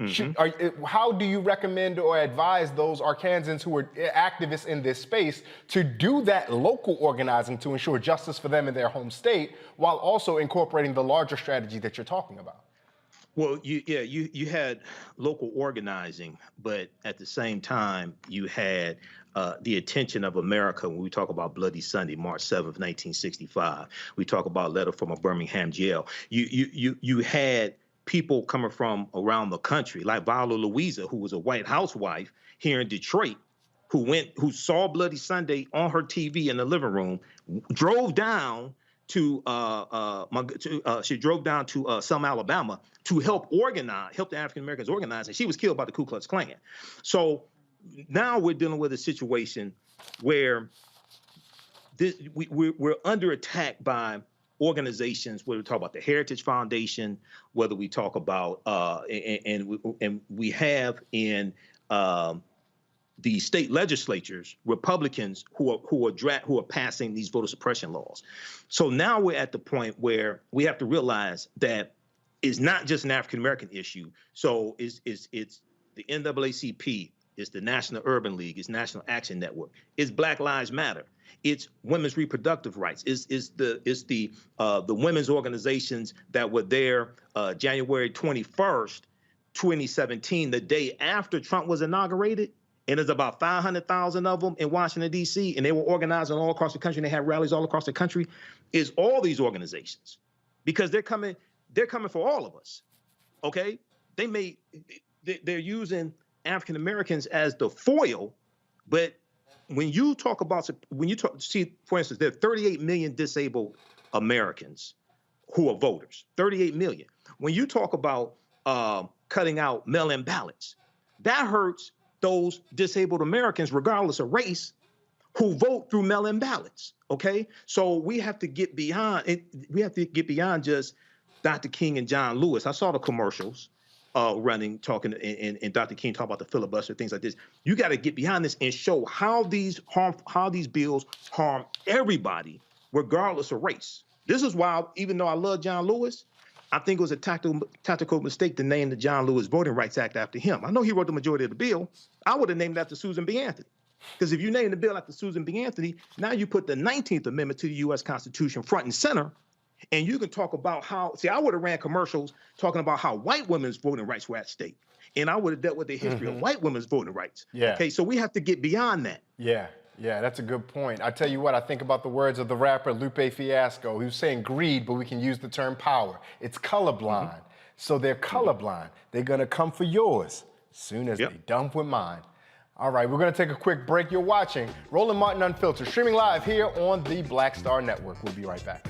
S12: how do you recommend or advise those Arkansans who are activists in this space to do that local organizing to ensure justice for them in their home state while also incorporating the larger strategy that you're talking about?
S18: Well, you had local organizing, but at the same time, you had the attention of America when we talk about Bloody Sunday, March 7th, 1965. We talk about letter from a Birmingham jail. You had people coming from around the country, like Viola Louisa, who was a white housewife here in Detroit, who saw Bloody Sunday on her TV in the living room, drove down to Selma, Alabama, to help the African Americans organize, and she was killed by the Ku Klux Klan. So now we're dealing with a situation where we're under attack by organizations, whether we talk about the Heritage Foundation, whether we talk about and we have in the state legislatures, Republicans who are passing these voter suppression laws. So now we're at the point where we have to realize that it's not just an African American issue. So it's the NAACP, it's the National Urban League, it's National Action Network, it's Black Lives Matter, it's women's reproductive rights, it's the women's organizations that were there January 21st, 2017, the day after Trump was inaugurated. And there's about 500,000 of them in Washington, D.C., and they were organizing all across the country, and they had rallies all across the country, is all these organizations. Because they're coming for all of us, okay? They're using African Americans as the foil, but when you see, for instance, there are 38 million disabled Americans who are voters, 38 million. When you talk about cutting out mail-in ballots, that hurts those disabled Americans, regardless of race, who vote through mail-in ballots, okay? So we have to get beyond it. We have to get beyond just Dr. King and John Lewis. I saw the commercials running, talking, and Dr. King talk about the filibuster, things like this. You got to get behind this and show how these bills harm everybody, regardless of race. This is why, even though I love John Lewis, I think it was a tactical mistake to name the John Lewis Voting Rights Act after him. I know he wrote the majority of the bill. I would have named it after Susan B. Anthony. Because if you name the bill after Susan B. Anthony, now you put the 19th Amendment to the U.S. Constitution front and center, and you can talk about how, I would have ran commercials talking about how white women's voting rights were at stake. And I would have dealt with the history of white women's voting rights.
S12: Yeah.
S18: Okay, so we have to get beyond that.
S12: Yeah, that's a good point. I tell you what, I think about the words of the rapper Lupe Fiasco, who's saying greed, but we can use the term power. It's colorblind. So they're colorblind. They're going to come for yours as soon as they done with mine. All right, we're going to take a quick break. You're watching Roland Martin Unfiltered, streaming live here on the Black Star Network. We'll be right back.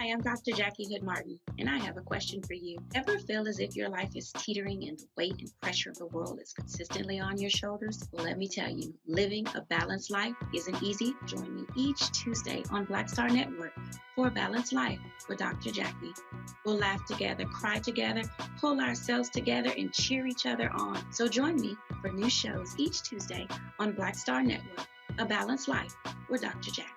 S2: Hi, I'm Dr. Jackie Hood Martin, and I have a question for you. Ever feel as if your life is teetering and the weight and pressure of the world is consistently on your shoulders? Well, let me tell you, living a balanced life isn't easy. Join me each Tuesday on Black Star Network for a Balanced Life with Dr. Jackie. We'll laugh together, cry together, pull ourselves together, and cheer each other on. So join me for new shows each Tuesday on Black Star Network, A Balanced Life with Dr. Jackie.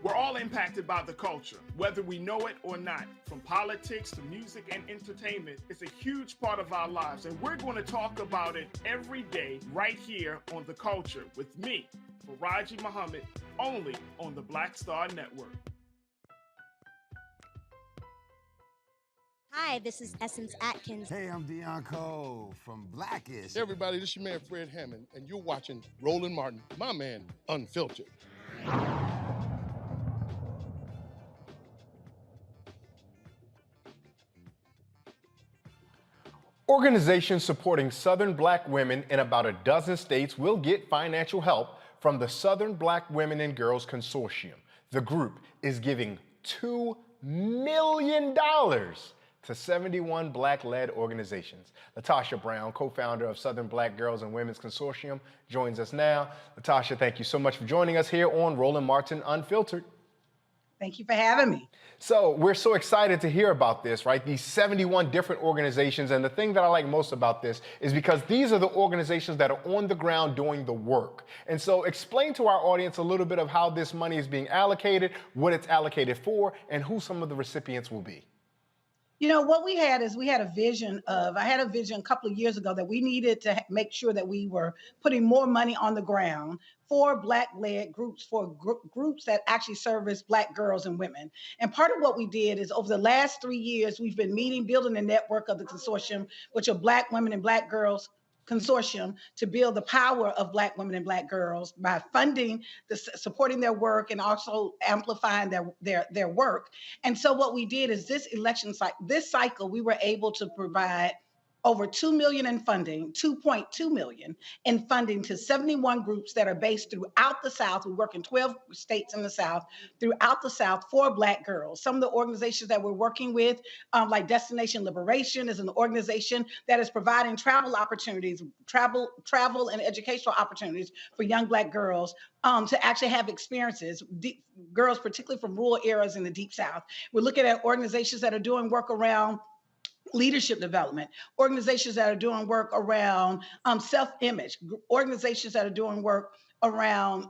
S14: We're all impacted by the culture, whether we know it or not. From politics to music and entertainment, it's a huge part of our lives, and we're going to talk about it every day right here on The Culture with me, Faraji Muhammad, only on the Black Star Network.
S7: Hi, this is Essence Atkins.
S4: Hey, I'm Deion Cole from Blackish.
S9: Hey everybody, this is your man Fred Hammond, and you're watching Roland Martin, my man, Unfiltered.
S12: Organizations supporting Southern Black women in about a dozen states will get financial help from the Southern Black Women and Girls Consortium. The group is giving $2 million to 71 Black-led organizations. Latasha Brown, co-founder of Southern Black Girls and Women's Consortium, joins us now. Latasha, thank you so much for joining us here on Roland Martin Unfiltered.
S11: Thank you for having me.
S12: So we're so excited to hear about this, right? These 71 different organizations. And the thing that I like most about this is because these are the organizations that are on the ground doing the work. And so explain to our audience a little bit of how this money is being allocated, what it's allocated for, and who some of the recipients will be.
S11: You know, what we had is I had a vision a couple of years ago that we needed to make sure that we were putting more money on the ground for Black-led groups, for groups that actually service Black girls and women. And part of what we did is over the last 3 years, we've been building a network of the consortium, which are Black women and Black girls Consortium, to build the power of Black women and Black girls by funding, supporting their work, and also amplifying their work. And so what we did is this cycle, we were able to provide over $2 million in funding, $2.2 million in funding to 71 groups that are based throughout the South. We work in 12 states in the South, throughout the South for Black girls. Some of the organizations that we're working with, like Destination Liberation, is an organization that is providing travel opportunities, travel and educational opportunities for young Black girls to actually have experiences, girls particularly from rural areas in the Deep South. We're looking at organizations that are doing work around leadership development, organizations that are doing work around self-image, organizations that are doing work around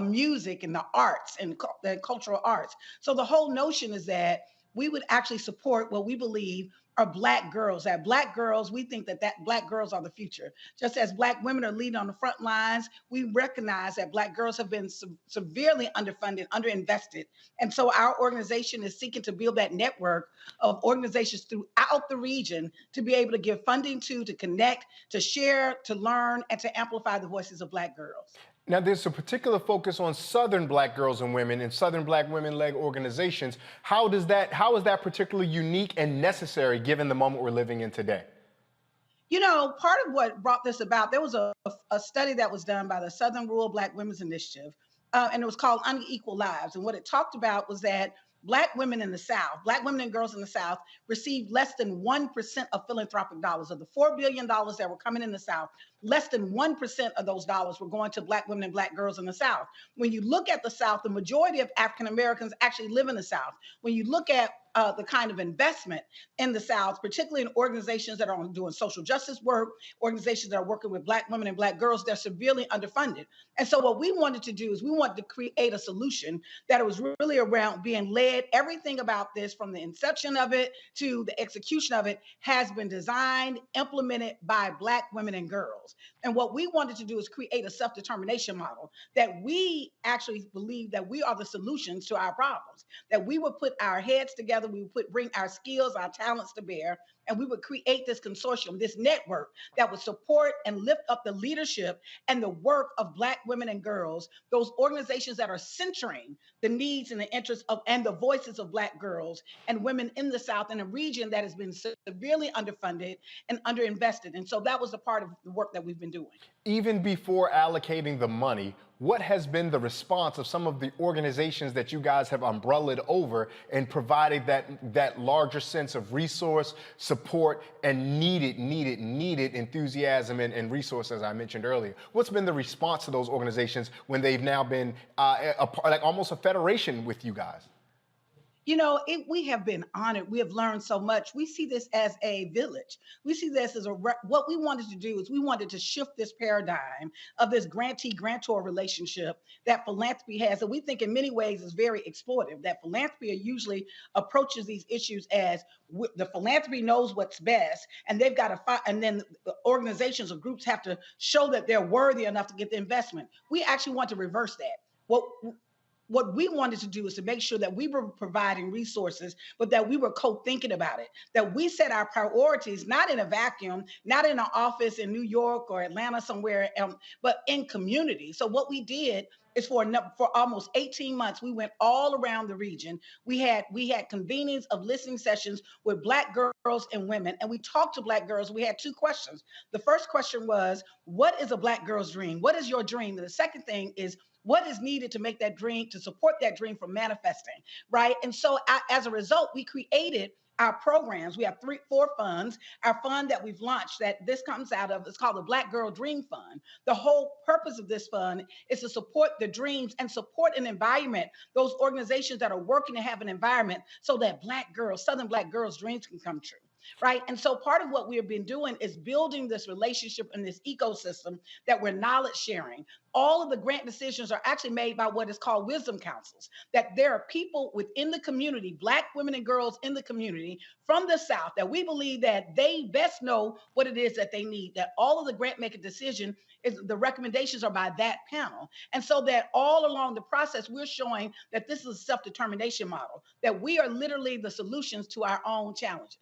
S11: music and the arts and the cultural arts. So the whole notion is that we would actually support what we believe are Black girls. That Black girls, we think that Black girls are the future. Just as Black women are leading on the front lines, we recognize that Black girls have been severely underfunded, underinvested. And so our organization is seeking to build that network of organizations throughout the region to be able to give funding to connect, to share, to learn, and to amplify the voices of Black girls.
S12: Now, there's a particular focus on Southern Black girls and women and Southern Black women-led organizations. How is that particularly unique and necessary given the moment we're living in today?
S11: You know, part of what brought this about, there was a study that was done by the Southern Rural Black Women's Initiative, and it was called Unequal Lives. And what it talked about was that Black women in the South, Black women and girls in the South, received less than 1% of philanthropic dollars. Of the $4 billion that were coming in the South, less than 1% of those dollars were going to Black women and Black girls in the South. When you look at the South, the majority of African Americans actually live in the South. When you look at the kind of investment in the South, particularly in organizations that are doing social justice work, organizations that are working with Black women and Black girls, they're severely underfunded. And so what we wanted to do is we wanted to create a solution that was really around being led. Everything about this, from the inception of it to the execution of it, has been designed, implemented by Black women and girls. And what we wanted to do is create a self-determination model that we actually believe that we are the solutions to our problems, that we would put our heads together, we would bring our skills, our talents to bear, and we would create this consortium, this network that would support and lift up the leadership and the work of Black women and girls, those organizations that are centering the needs and the interests of and the voices of Black girls and women in the South, in a region that has been severely underfunded and underinvested. And so that was a part of the work that we've been doing.
S12: Even before allocating the money, what has been the response of some of the organizations that you guys have umbrellaed over and provided that larger sense of resource, support, and needed enthusiasm and resource, as I mentioned earlier? What's been the response to those organizations when they've now been like almost a federation with you guys?
S11: You know, we have been honored. We have learned so much. We see this as a village. We see this as what we wanted to do is we wanted to shift this paradigm of this grantee-grantor relationship that philanthropy has, and we think in many ways is very exploitive, that philanthropy usually approaches these issues as the philanthropy knows what's best, and they've got to find, and then the organizations or groups have to show that they're worthy enough to get the investment. We actually want to reverse that. What we wanted to do is to make sure that we were providing resources, but that we were co-thinking about it, that we set our priorities, not in a vacuum, not in an office in New York or Atlanta somewhere, but in community. So what we did is for almost 18 months, we went all around the region. We had convenings of listening sessions with Black girls and women, and we talked to Black girls. We had two questions. The first question was, what is a Black girl's dream? What is your dream? And the second thing is, what is needed to make that dream, to support that dream from manifesting, right? And so as a result, we created our programs. We have 4 funds. Our fund that we've launched that this comes out of is called the Black Girl Dream Fund. The whole purpose of this fund is to support the dreams and support an environment, those organizations that are working to have an environment so that Black girls, Southern Black girls' dreams can come true. Right. And so part of what we have been doing is building this relationship and this ecosystem that we're knowledge sharing. All of the grant decisions are actually made by what is called wisdom councils, that there are people within the community, Black women and girls in the community from the South, that we believe that they best know what it is that they need, that all of the grant making decision is the recommendations are by that panel. And so that all along the process, we're showing that this is a self-determination model, that we are literally the solutions to our own challenges.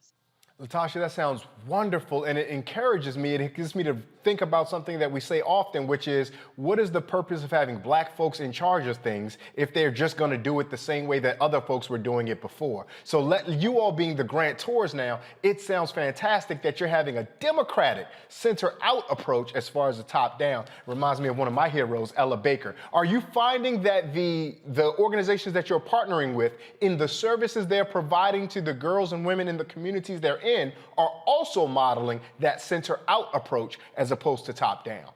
S12: Latasha, that sounds wonderful, and it encourages me, and it gets me to think about something that we say often, which is, what is the purpose of having Black folks in charge of things if they're just going to do it the same way that other folks were doing it before? So let you all being the grantors now, it sounds fantastic that you're having a democratic center-out approach as far as the top-down. Reminds me of one of my heroes, Ella Baker. Are you finding that the organizations that you're partnering with in the services they're providing to the girls and women in the communities they're in are also modeling that center-out approach as opposed to top-down?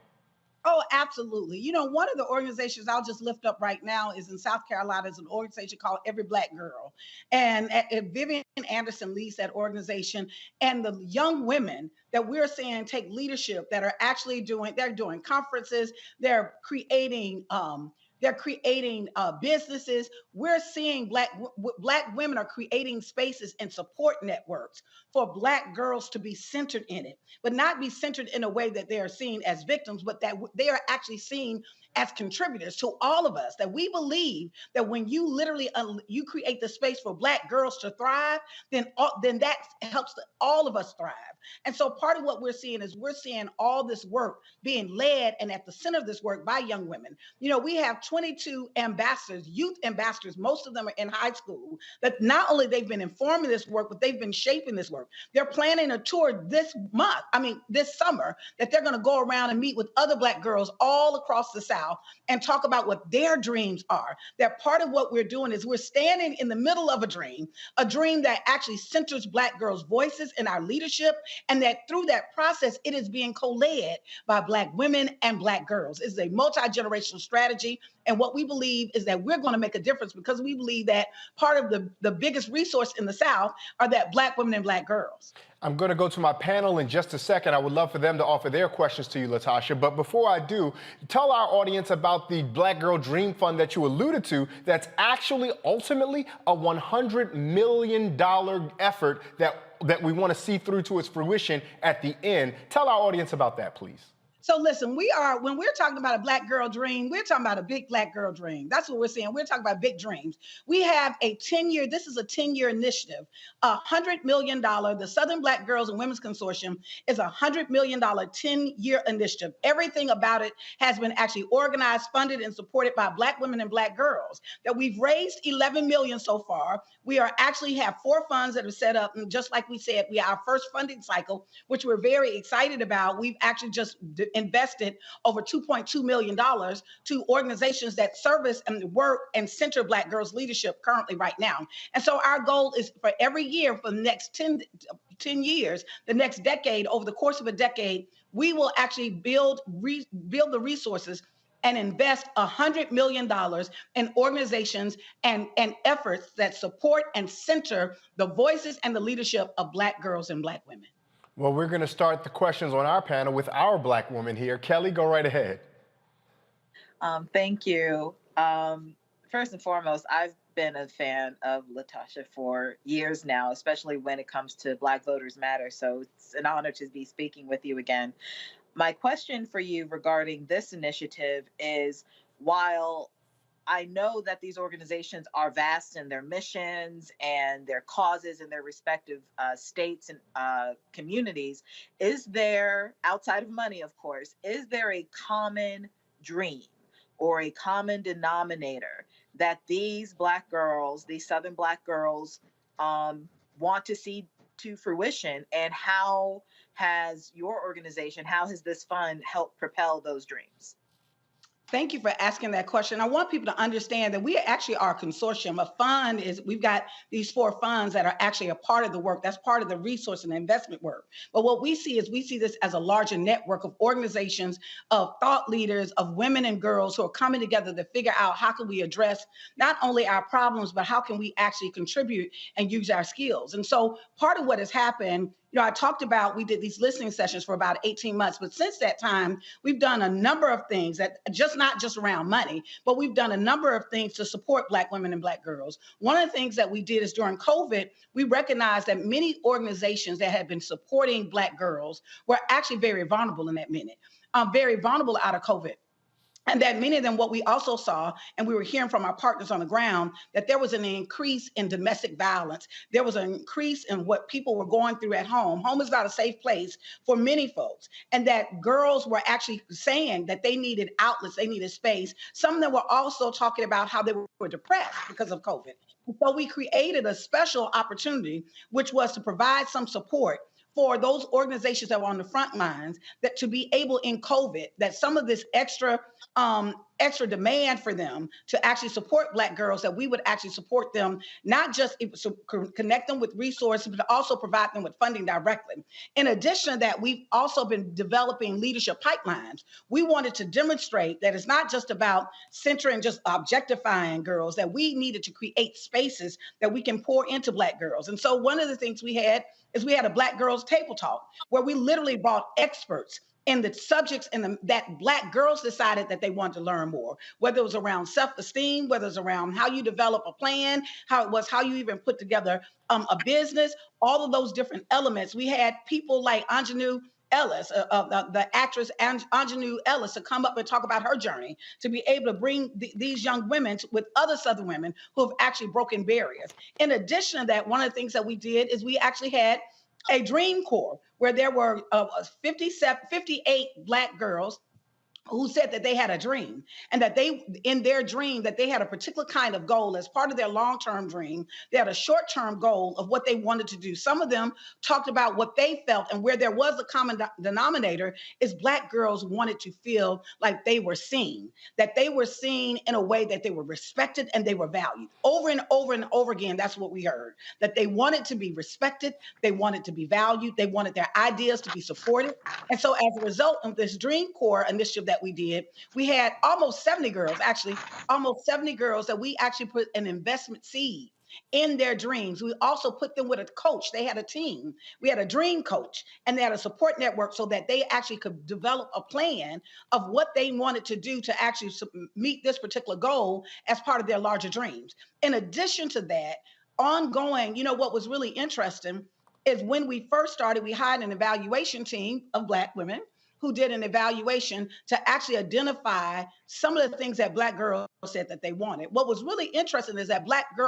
S11: Oh, absolutely. You know, one of the organizations I'll just lift up right now is in South Carolina, is an organization called Every Black Girl. And Vivian Anderson leads that organization. And the young women that we're seeing take leadership that are actually they're doing conferences, they're creating businesses. We're seeing Black women are creating spaces and support networks for Black girls to be centered in it, but not be centered in a way that they are seen as victims, but that they are actually seen as contributors to all of us, that we believe that when you literally you create the space for Black girls to thrive, then that helps all of us thrive. And so part of what we're seeing is we're seeing all this work being led and at the center of this work by young women. You know, we have 22 ambassadors, youth ambassadors, most of them are in high school, that not only they've been informing this work, but they've been shaping this work. They're planning a tour this summer, that they're going to go around and meet with other Black girls all across the South and talk about what their dreams are. That part of what we're doing is we're standing in the middle of a dream that actually centers Black girls' voices in our leadership, and that through that process, it is being co-led by Black women and Black girls. It's a multi-generational strategy. And what we believe is that we're going to make a difference because we believe that part of the biggest resource in the South are that Black women and Black girls.
S12: I'm going to go to my panel in just a second. I would love for them to offer their questions to you, Latasha. But before I do, tell our audience about the Black Girl Dream Fund that you alluded to that's actually ultimately a $100 million effort that we want to see through to its fruition at the end. Tell our audience about that, please.
S11: So listen, when we're talking about a Black girl dream, we're talking about a big Black girl dream. That's what we're saying. We're talking about big dreams. We have this is a 10-year initiative, $100 million. The Southern Black Girls and Women's Consortium is a $100 million 10-year initiative. Everything about it has been actually organized, funded, and supported by Black women and Black girls. That we've raised $11 million so far. We actually have 4 funds that are set up, and just like we said, we our first funding cycle, which we're very excited about. We've actually just invested over $2.2 million to organizations that service and work and center Black girls' leadership currently right now. And so our goal is for every year for the next 10 years, the next decade, over the course of a decade, we will actually build the resources and invest $100 million in organizations and efforts that support and center the voices and the leadership of Black girls and Black women.
S12: Well, we're going to start the questions on our panel with our Black woman here. Kelly, go right ahead.
S17: Thank you. First and foremost, I've been a fan of Latasha for years now, especially when it comes to Black Voters Matter. So it's an honor to be speaking with you again. My question for you regarding this initiative is, while I know that these organizations are vast in their missions and their causes in their respective states and communities, is there, outside of money, of course, is there a common dream or a common denominator that these Black girls, these Southern Black girls, want to see to fruition? And how has your organization, how has this fund helped propel those dreams?
S11: Thank you for asking that question. I want people to understand that we actually are a consortium. A fund is, we've got these 4 funds that are actually a part of the work. That's part of the resource and investment work. But what we see is we see this as a larger network of organizations, of thought leaders, of women and girls who are coming together to figure out how can we address not only our problems, but how can we actually contribute and use our skills. And so part of what has happened, I talked about, we did these listening sessions for about 18 months, but since that time, we've done a number of things that not just around money, but we've done a number of things to support Black women and Black girls. One of the things that we did is during COVID, we recognized that many organizations that had been supporting Black girls were actually very vulnerable in that minute, very vulnerable out of COVID. And that many of them, what we also saw, and we were hearing from our partners on the ground, that there was an increase in domestic violence. There was an increase in what people were going through at home. Home is not a safe place for many folks. And that girls were actually saying that they needed outlets, they needed space. Some of them were also talking about how they were depressed because of COVID. And so we created a special opportunity, which was to provide some support for those organizations that were on the front lines, that to be able in COVID, that some of this extra demand for them to actually support Black girls, that we would actually support them, not just connect them with resources, but also provide them with funding directly. In addition to that, we've also been developing leadership pipelines. We wanted to demonstrate that it's not just about centering, just objectifying girls, that we needed to create spaces that we can pour into Black girls. And so one of the things we had is we had a Black Girls Table Talk, where we literally brought experts in the subjects that Black girls decided that they wanted to learn more, whether it was around self-esteem, whether it's around how you develop a plan, how you even put together a business, all of those different elements. We had people like Anjanou Ellis, the actress Anjanou Ellis, to come up and talk about her journey, to be able to bring these young women with other Southern women who have actually broken barriers. In addition to that, one of the things that we did is we actually had a dream corps where there were 58 Black girls who said that they had a dream, and that in their dream, that they had a particular kind of goal as part of their long-term dream. They had a short-term goal of what they wanted to do. Some of them talked about what they felt, and where there was a common denominator is Black girls wanted to feel like they were seen, that they were seen in a way that they were respected and they were valued. Over and over and over again, that's what we heard, that they wanted to be respected, they wanted to be valued, they wanted their ideas to be supported. And so as a result of this Dream Corps initiative that we did, we had almost 70 girls that we actually put an investment seed in their dreams. We also put them with a coach. They had a team. We had a dream coach, and they had a support network so that they actually could develop a plan of what they wanted to do to actually meet this particular goal as part of their larger dreams. In addition to that, ongoing, what was really interesting is when we first started, we hired an evaluation team of Black women. who did an evaluation to actually identify some of the things that Black girls said that they wanted. What was really interesting is that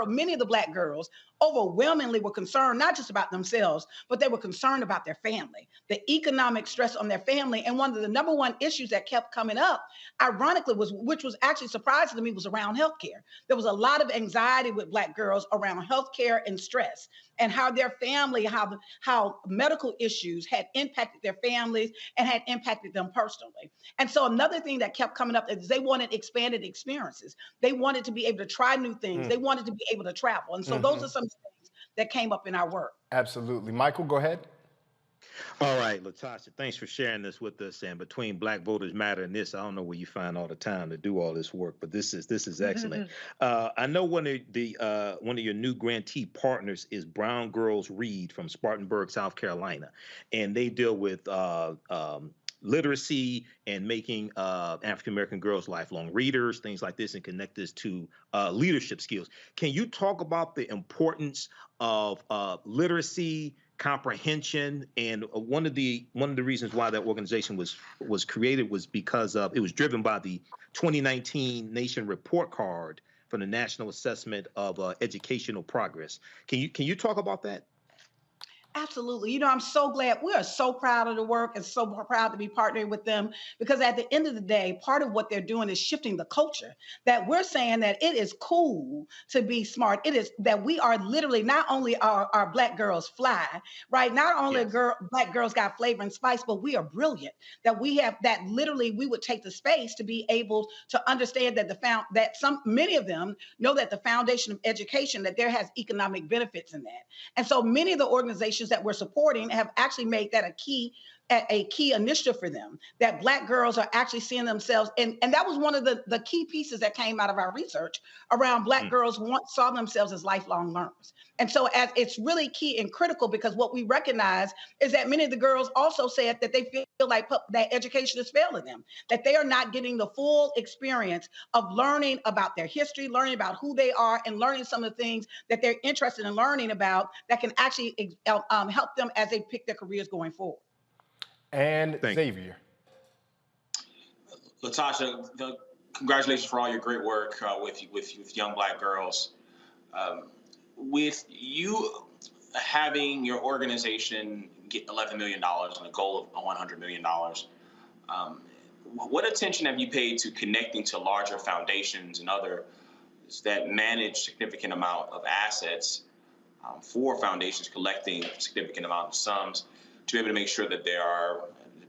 S11: many of the Black girls overwhelmingly were concerned not just about themselves, but they were concerned about their family, the economic stress on their family. And one of the number one issues that kept coming up, ironically, which was actually surprising to me, was around healthcare. There was a lot of anxiety with Black girls around healthcare and stress, and how their family, how medical issues had impacted their families and had impacted them personally. And so another thing that kept coming up is they wanted expanded experiences. They wanted to be able to try new things. They wanted to be able to travel. And so those are some things that came up in our work.
S12: Absolutely. Michael, go ahead.
S18: All right, Latasha, thanks for sharing this with us. And between Black Voters Matter and this, I don't know where you find all the time to do all this work, but this is excellent. I know one of your new grantee partners is Brown Girls Read from Spartanburg, South Carolina, and they deal with literacy and making African American girls lifelong readers, things like this, and connect this to leadership skills. Can you talk about the importance of literacy, comprehension? And one of the reasons why that organization was created was because it was driven by the 2019 Nation Report Card from the National Assessment of Educational Progress. Can you talk about that?
S11: Absolutely. You know, I'm so glad. We are so proud of the work and so proud to be partnering with them, because at the end of the day, part of what they're doing is shifting the culture, that we're saying that it is cool to be smart. It is that we are literally, not only are our Black girls fly, right? Not only Black girls got flavor and spice, but we are brilliant, that we have that literally we would take the space to be able to understand that many of them know that the foundation of education, that there has economic benefits in that. And so many of the organizations that we're supporting have actually made that a key initiative for them, that Black girls are actually seeing themselves. And that was one of the key pieces that came out of our research around Black girls saw themselves as lifelong learners. And so as it's really key and critical, because what we recognize is that many of the girls also said that they feel like that education is failing them, that they are not getting the full experience of learning about their history, learning about who they are, and learning some of the things that they're interested in learning about that can actually help them as they pick their careers going forward.
S12: And Xavier.
S16: Latasha, congratulations for all your great work with young Black girls. With you having your organization get $11 million and a goal of $100 million, what attention have you paid to connecting to larger foundations and others that manage significant amount of assets for foundations collecting significant amount of sums to be able to make sure that there are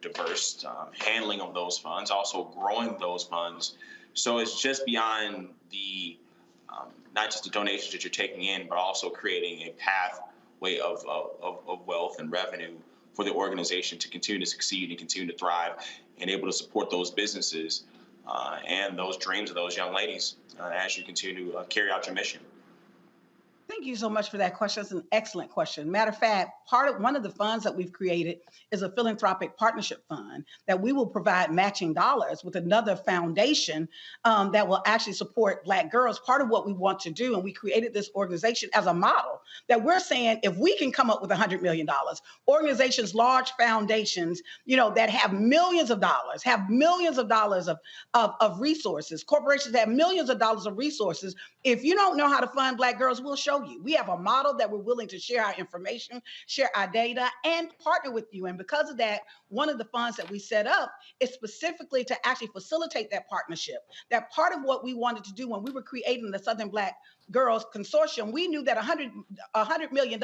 S16: diverse handling of those funds, also growing those funds? So it's just beyond the not just the donations that you're taking in, but also creating a pathway of wealth and revenue for the organization to continue to succeed and continue to thrive and able to support those businesses and those dreams of those young ladies as you continue to carry out your mission.
S11: Thank you so much for that question. It's an excellent question. Matter of fact, one of the funds that we've created is a philanthropic partnership fund that we will provide matching dollars with another foundation that will actually support Black girls. Part of what we want to do, and we created this organization as a model, that we're saying if we can come up with $100 million, organizations, large foundations, that have millions of dollars of resources, corporations that have millions of dollars of resources. If you don't know how to fund Black girls, we'll show you. We have a model that we're willing to share our information, share our data, and partner with you. And because of that, one of the funds that we set up is specifically to actually facilitate that partnership. That part of what we wanted to do when we were creating the Southern Black Girls Consortium, we knew that $100 million,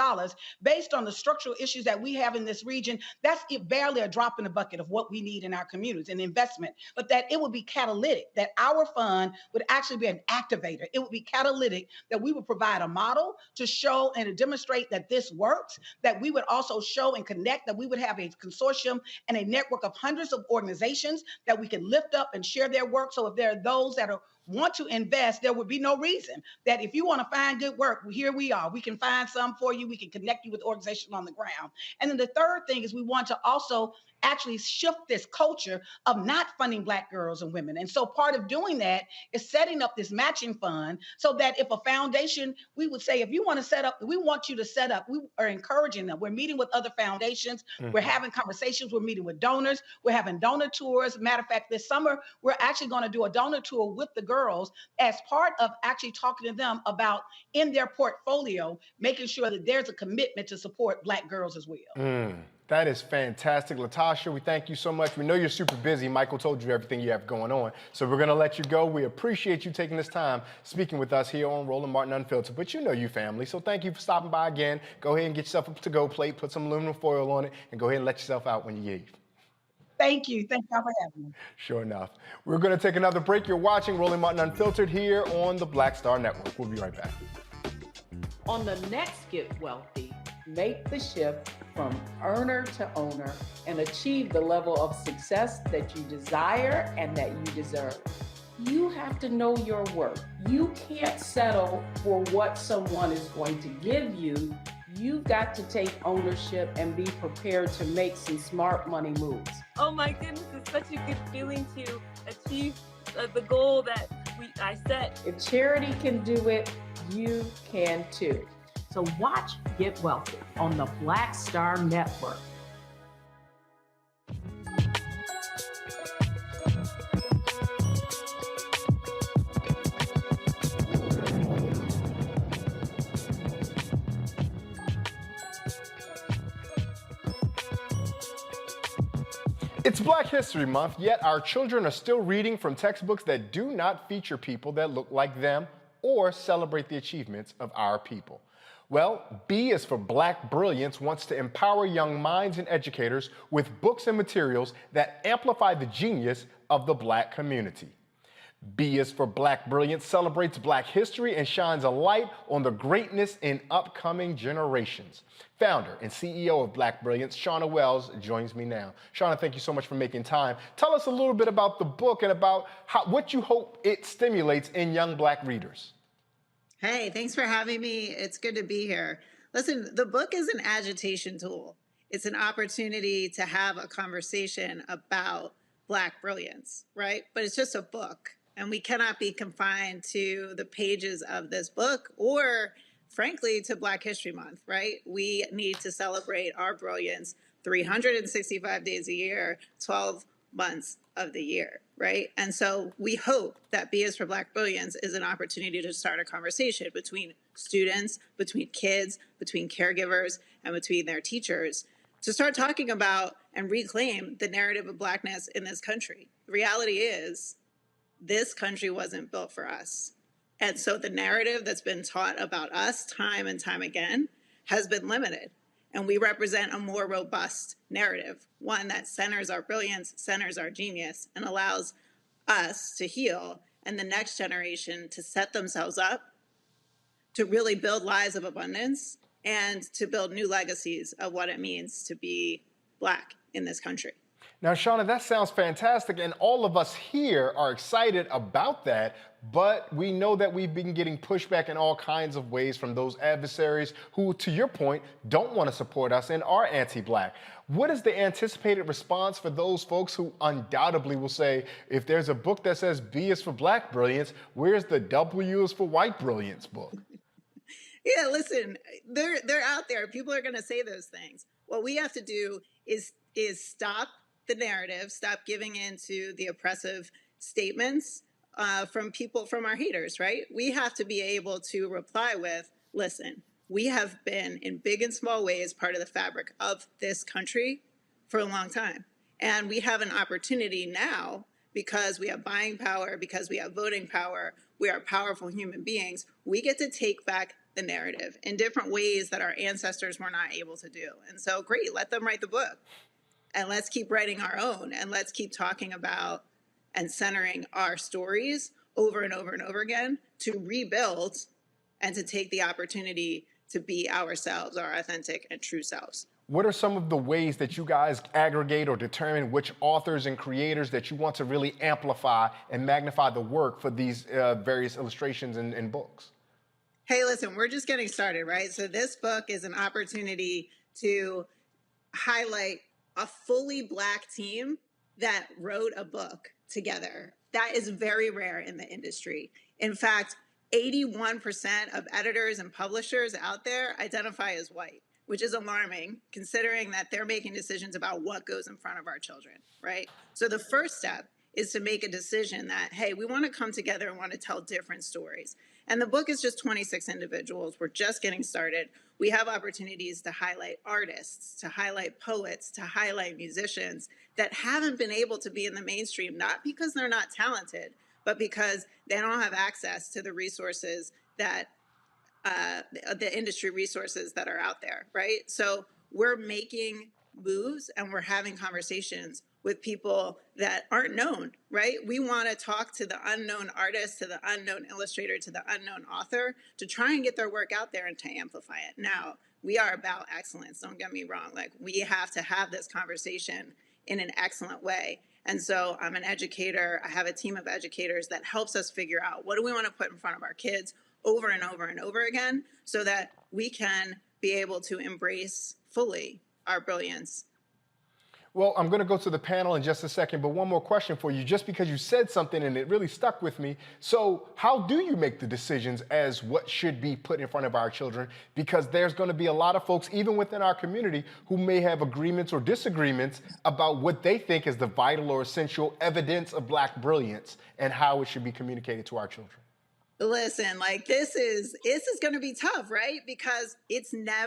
S11: based on the structural issues that we have in this region, that's barely a drop in the bucket of what we need in our communities and investment, but that it would be catalytic, that our fund would actually be an activator. It would be catalytic, that we would provide a model to show and to demonstrate that this works, that we would also show and connect, that we would have a consortium and a network of hundreds of organizations that we can lift up and share their work. So if there are those that want to invest, there would be no reason that if you want to find good work, here we are. We can find some for you. We can connect you with organizations on the ground. And then the third thing is we want to also actually shift this culture of not funding Black girls and women. And so part of doing that is setting up this matching fund so that if a foundation, we would say, if you want to set up, we want you to set up, we are encouraging them. We're meeting with other foundations. We're having conversations. We're meeting with donors. We're having donor tours. Matter of fact, this summer, we're actually going to do a donor tour with the girls as part of actually talking to them about in their portfolio, making sure that there's a commitment to support Black girls as well.
S12: That is fantastic. Latasha, we thank you so much. We know you're super busy. Michael told you everything you have going on. So we're going to let you go. We appreciate you taking this time speaking with us here on Roland Martin Unfiltered. But you know you family. So thank you for stopping by again. Go ahead and get yourself a to-go plate, put some aluminum foil on it, and go ahead and let yourself out when you leave.
S11: Thank you. Thank you for having me.
S12: Sure enough. We're going to take another break. You're watching Roland Martin Unfiltered here on the Black Star Network. We'll be right back.
S21: On the next Get Wealthy, make the shift from earner to owner and achieve the level of success that you desire and that you deserve. You have to know your worth. You can't settle for what someone is going to give you. You've got to take ownership and be prepared to make some smart money moves.
S20: Oh my goodness, it's such a good feeling to achieve the goal that I set.
S21: If charity can do it, you can too. So watch Get Wealthy on the Black Star Network.
S12: It's Black History Month, yet our children are still reading from textbooks that do not feature people that look like them or celebrate the achievements of our people. Well, B is for Black Brilliance wants to empower young minds and educators with books and materials that amplify the genius of the Black community. B is for Black Brilliance celebrates Black history and shines a light on the greatness in upcoming generations. Founder and CEO of Black Brilliance, Shauna Wells, joins me now. Shauna, thank you so much for making time. Tell us a little bit about the book and about what you hope it stimulates in young Black readers.
S6: Hey, thanks for having me. It's good to be here. Listen, the book is an agitation tool. It's an opportunity to have a conversation about Black brilliance, right? But it's just a book. And we cannot be confined to the pages of this book or, frankly, to Black History Month, right? We need to celebrate our brilliance 365 days a year, 12 months of the year, right? And so we hope that B is for Black Brilliance is an opportunity to start a conversation between students, between kids, between caregivers, and between their teachers to start talking about and reclaim the narrative of Blackness in this country. The reality is, this country wasn't built for us. And so the narrative that's been taught about us time and time again has been limited. And we represent a more robust narrative, one that centers our brilliance, centers our genius, and allows us to heal and the next generation to set themselves up to really build lives of abundance and to build new legacies of what it means to be Black in this country.
S12: Now, Shauna, that sounds fantastic, and all of us here are excited about that, but we know that we've been getting pushback in all kinds of ways from those adversaries who, to your point, don't want to support us and are anti-Black. What is the anticipated response for those folks who undoubtedly will say, if there's a book that says B is for Black Brilliance, where's the W is for White Brilliance book?
S6: Yeah, listen, they're out there. People are going to say those things. What we have to do is stop the narrative, stop giving in to the oppressive statements from people, from our haters, right? We have to be able to reply with, listen, we have been in big and small ways part of the fabric of this country for a long time. And we have an opportunity now because we have buying power, because we have voting power, we are powerful human beings. We get to take back the narrative in different ways that our ancestors were not able to do. And so great, let them write the book. And let's keep writing our own, and let's keep talking about and centering our stories over and over and over again to rebuild and to take the opportunity to be ourselves, our authentic and true selves.
S12: What are some of the ways that you guys aggregate or determine which authors and creators that you want to really amplify and magnify the work for these various illustrations and books?
S6: Hey, listen, we're just getting started, right? So this book is an opportunity to highlight a fully Black team that wrote a book together. That is very rare in the industry. In fact, 81% of editors and publishers out there identify as white, which is alarming considering that they're making decisions about what goes in front of our children, right? So the first step is to make a decision that, hey, we want to come together and want to tell different stories. And the book is just 26 individuals. We're just getting started. We have opportunities to highlight artists, to highlight poets, to highlight musicians that haven't been able to be in the mainstream, not because they're not talented, but because they don't have access to the resources that the industry resources that are out there, right? So we're making moves and we're having conversations with people that aren't known, right? We want to talk to the unknown artist, to the unknown illustrator, to the unknown author, to try and get their work out there and to amplify it. Now, we are about excellence, don't get me wrong. Like, we have to have this conversation in an excellent way. And so I'm an educator. I have a team of educators that helps us figure out what do we want to put in front of our kids over and over and over again so that we can be able to embrace fully our brilliance.
S12: Well, I'm going to go to the panel in just a second, but one more question for you, just because you said something and it really stuck with me. So how do you make the decisions as what should be put in front of our children? Because there's going to be a lot of folks, even within our community, who may have agreements or disagreements about what they think is the vital or essential evidence of Black brilliance and how it should be communicated to our children.
S6: Listen, like this is going to be tough, right? Because it's not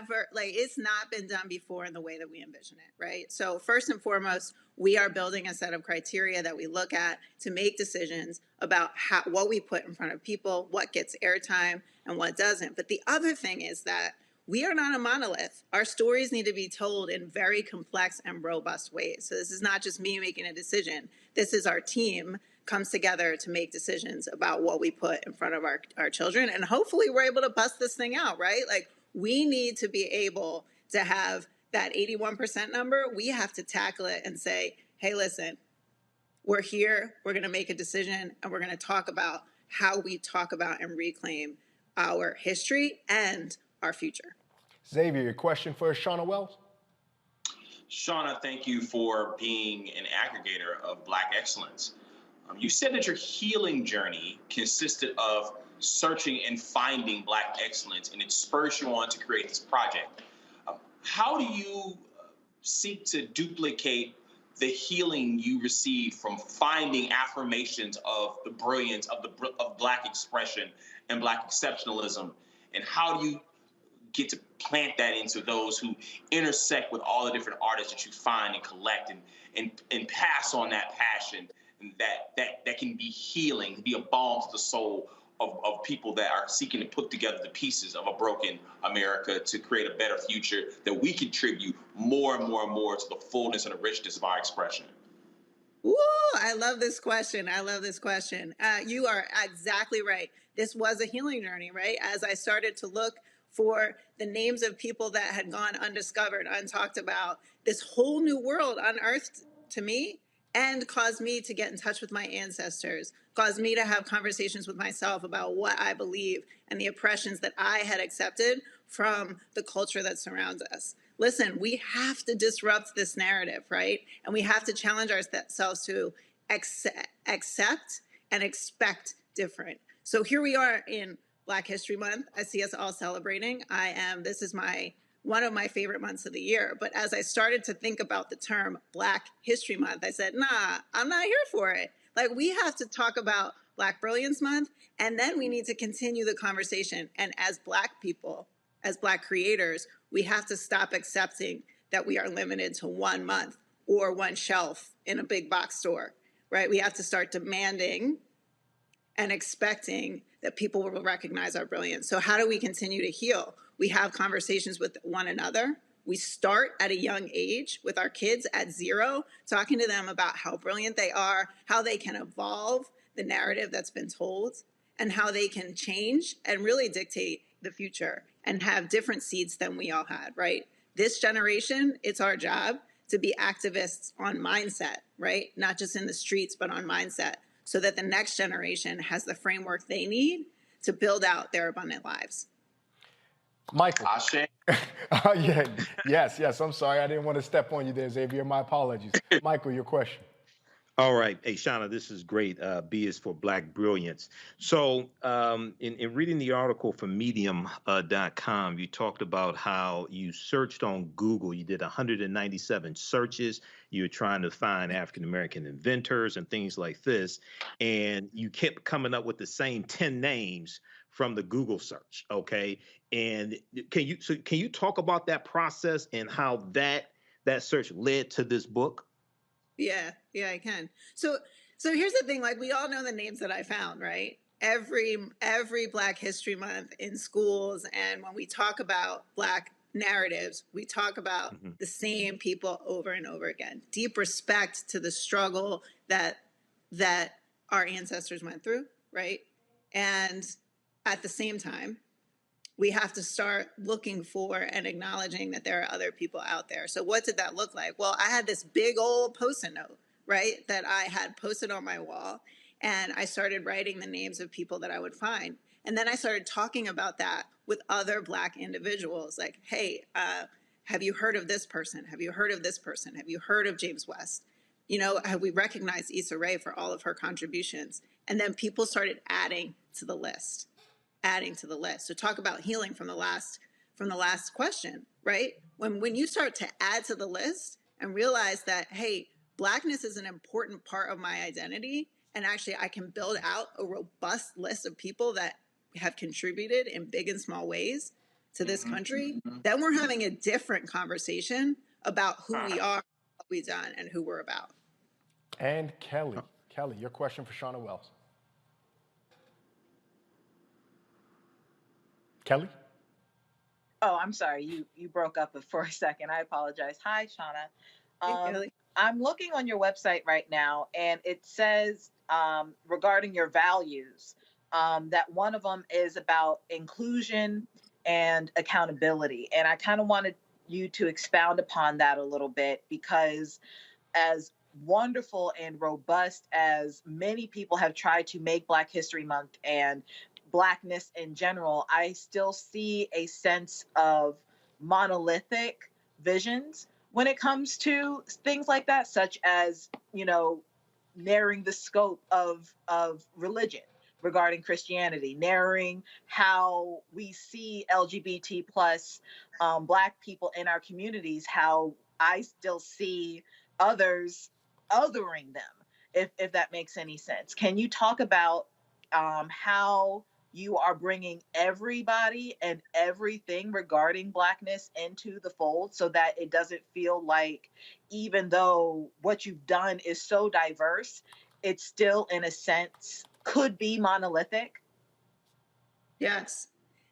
S6: been done before in the way that we envision it, right? So first and foremost, we are building a set of criteria that we look at to make decisions about what we put in front of people, what gets airtime and what doesn't. But the other thing is that we are not a monolith. Our stories need to be told in very complex and robust ways. So this is not just me making a decision. This is our team comes together to make decisions about what we put in front of our children. And hopefully we're able to bust this thing out, right? Like, we need to be able to have that 81% number. We have to tackle it and say, hey, listen, we're here, we're gonna make a decision, and we're gonna talk about how we talk about and reclaim our history and our future.
S12: Xavier, a question for Shauna Wells?
S16: Shauna, thank you for being an aggregator of Black excellence. You said that your healing journey consisted of searching and finding Black excellence, and it spurs you on to create this project. How do you seek to duplicate the healing you receive from finding affirmations of the brilliance of Black expression and Black exceptionalism? And how do you get to plant that into those who intersect with all the different artists that you find and collect and pass on that passion? That can be healing, be a balm to the soul of people that are seeking to put together the pieces of a broken America to create a better future that we contribute more and more and more to the fullness and the richness of our expression.
S6: Ooh, I love this question. I love this question. You are exactly right. This was a healing journey, right? As I started to look for the names of people that had gone undiscovered, untalked about, this whole new world unearthed to me and caused me to get in touch with my ancestors, caused me to have conversations with myself about what I believe and the oppressions that I had accepted from the culture that surrounds us. Listen, we have to disrupt this narrative, right? And we have to challenge ourselves to accept and expect different. So here we are in Black History Month. I see us all celebrating. This is one of my favorite months of the year. But as I started to think about the term Black History Month, I said, nah, I'm not here for it. Like, we have to talk about Black Brilliance Month, and then we need to continue the conversation. And as Black people, as Black creators, we have to stop accepting that we are limited to 1 month or one shelf in a big box store, right? We have to start demanding and expecting that people will recognize our brilliance. So how do we continue to heal? We have conversations with one another. We start at a young age with our kids at 0, talking to them about how brilliant they are, how they can evolve the narrative that's been told, and how they can change and really dictate the future and have different seeds than we all had, right? This generation, it's our job to be activists on mindset, right? Not just in the streets, but on mindset, so that the next generation has the framework they need to build out their abundant lives.
S12: Michael.
S16: Ashe.
S12: Yes. I'm sorry. I didn't want to step on you there, Xavier. My apologies. Michael, your question.
S18: All right. Hey, Shauna, this is great. B is for Black Brilliance. So, in reading the article from Medium.com, you talked about how you searched on Google. You did 197 searches. You were trying to find African American inventors and things like this. And you kept coming up with the same 10 names from the Google search. Okay. And can you talk about that process and how that search led to this book?
S6: Yeah, I can. So here's the thing, like we all know the names that I found, right? Every Black History Month in schools, and when we talk about Black narratives, we talk about the same people over and over again. Deep respect to the struggle that our ancestors went through, right? And at the same time, we have to start looking for and acknowledging that there are other people out there. So what did that look like? Well, I had this big old Post-it note, right, that I had posted on my wall. And I started writing the names of people that I would find. And then I started talking about that with other Black individuals. Like, hey, have you heard of this person? Have you heard of this person? Have you heard of James West? You know, have we recognized Issa Rae for all of her contributions? And then people started adding to the list. So talk about healing from the last question, right? When you start to add to the list and realize that, hey, Blackness is an important part of my identity, and actually I can build out a robust list of people that have contributed in big and small ways to this country, then we're having a different conversation about who we are, what we've done, and who we're about.
S12: And Kelly, your question for Shauna Wells. Kelly?
S17: Oh, I'm sorry. You broke up for a second. I apologize. Hi, Shauna.
S6: Hey, Kelly.
S17: I'm looking on your website right now, and it says regarding your values that one of them is about inclusion and accountability. And I kind of wanted you to expound upon that a little bit, because as wonderful and robust as many people have tried to make Black History Month and Blackness in general, I still see a sense of monolithic visions when it comes to things like that, such as, you know, narrowing the scope of religion regarding Christianity, narrowing how we see LGBT plus Black people in our communities, how I still see others othering them, if that makes any sense. Can you talk about how you are bringing everybody and everything regarding Blackness into the fold, so that it doesn't feel like, even though what you've done is so diverse, it still, in a sense, could be monolithic?
S6: Yes.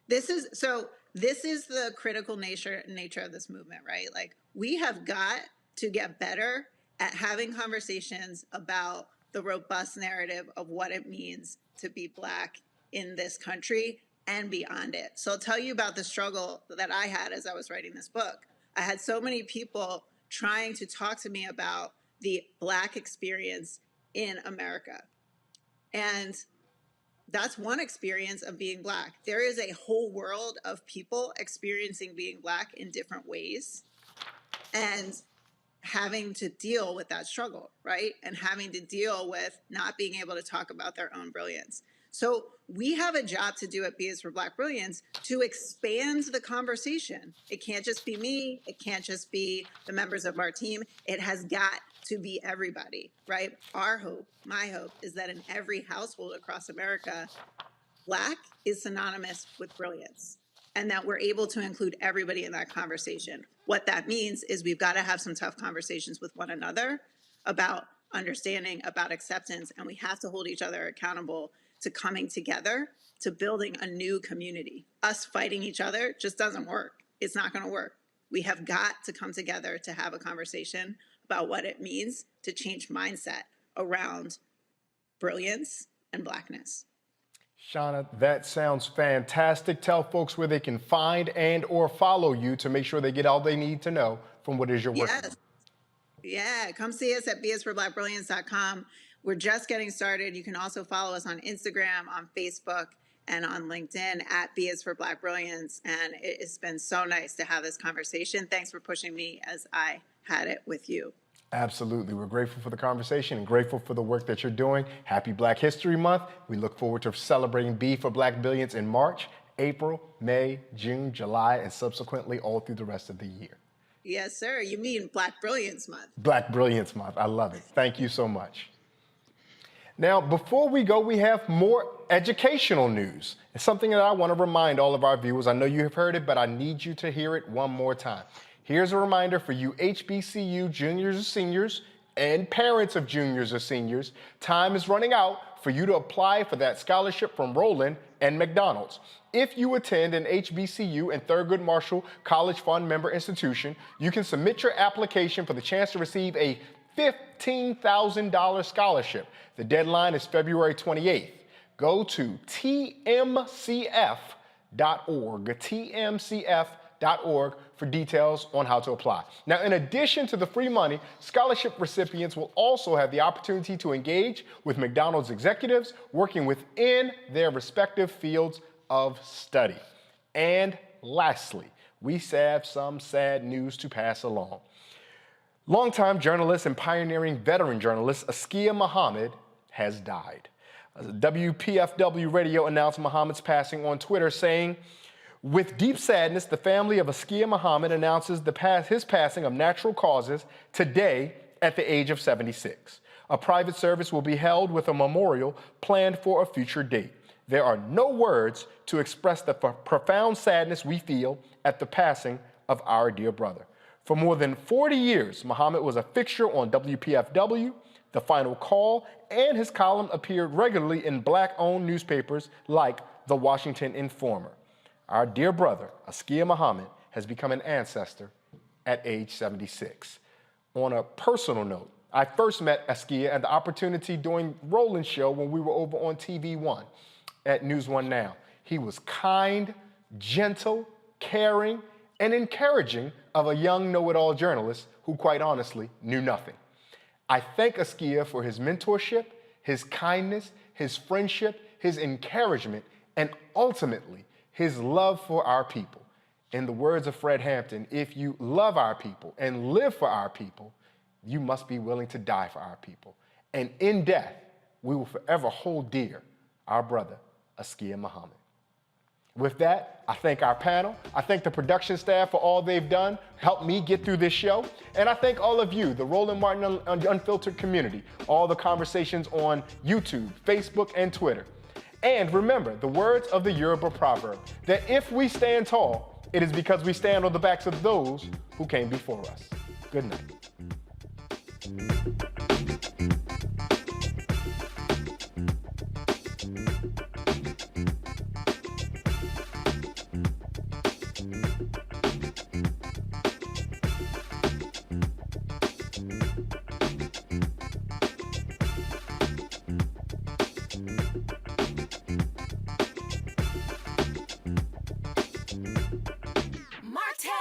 S6: This is the critical nature of this movement, right? Like, we have got to get better at having conversations about the robust narrative of what it means to be Black in this country and beyond it. So I'll tell you about the struggle that I had as I was writing this book. I had so many people trying to talk to me about the Black experience in America. And that's one experience of being Black. There is a whole world of people experiencing being Black in different ways and having to deal with that struggle, right? And having to deal with not being able to talk about their own brilliance. So we have a job to do at B is for Black Brilliance to expand the conversation. It can't just be me. It can't just be the members of our team. It has got to be everybody, right? Our hope, my hope, is that in every household across America, Black is synonymous with brilliance, and that we're able to include everybody in that conversation. What that means is we've got to have some tough conversations with one another about understanding, about acceptance, and we have to hold each other accountable to coming together, to building a new community. Us fighting each other just doesn't work. It's not going to work. We have got to come together to have a conversation about what it means to change mindset around brilliance and Blackness.
S12: Shauna, that sounds fantastic. Tell folks where they can find and or follow you to make sure they get all they need to know from what is your work.
S6: Yes. Yeah, come see us at bisforblackbrilliance.com. We're just getting started. You can also follow us on Instagram, on Facebook, and on LinkedIn at B is for Black Brilliance. And it has been so nice to have this conversation. Thanks for pushing me as I had it with you.
S12: Absolutely. We're grateful for the conversation and grateful for the work that you're doing. Happy Black History Month. We look forward to celebrating B for Black Brilliance in March, April, May, June, July, and subsequently all through the rest of the year.
S6: Yes, sir. You mean Black Brilliance Month.
S12: Black Brilliance Month. I love it. Thank you so much. Now, before we go, we have more educational news. It's something that I want to remind all of our viewers. I know you have heard it, but I need you to hear it one more time. Here's a reminder for you HBCU juniors or seniors and parents of juniors or seniors. Time is running out for you to apply for that scholarship from Roland and McDonald's. If you attend an HBCU and Thurgood Marshall College Fund member institution, you can submit your application for the chance to receive a $15,000 scholarship. The deadline is February 28th. Go to tmcf.org, tmcf.org for details on how to apply. Now, in addition to the free money, scholarship recipients will also have the opportunity to engage with McDonald's executives working within their respective fields of study. And lastly, we have some sad news to pass along. Longtime journalist and pioneering veteran journalist Askia Muhammad has died. WPFW Radio announced Muhammad's passing on Twitter, saying, "With deep sadness, the family of Askia Muhammad announces his passing of natural causes today at the age of 76. A private service will be held with a memorial planned for a future date. There are no words to express the profound sadness we feel at the passing of our dear brother." For more than 40 years, Muhammad was a fixture on WPFW, The Final Call, and his column appeared regularly in Black-owned newspapers like The Washington Informer. Our dear brother, Askia Muhammad, has become an ancestor at age 76. On a personal note, I first met Askia at the opportunity during Roland's show when we were over on TV1 at News One Now. He was kind, gentle, caring, and encouraging of a young know-it-all journalist who quite honestly knew nothing. I thank Askia for his mentorship, his kindness, his friendship, his encouragement, and ultimately his love for our people. In the words of Fred Hampton, if you love our people and live for our people, you must be willing to die for our people. And in death, we will forever hold dear our brother, Askia Muhammad. With that, I thank our panel. I thank the production staff for all they've done, helped me get through this show. And I thank all of you, the Roland Martin Unfiltered community, all the conversations on YouTube, Facebook, and Twitter. And remember the words of the Yoruba proverb, that if we stand tall, it is because we stand on the backs of those who came before us. Good night.
S8: Martin!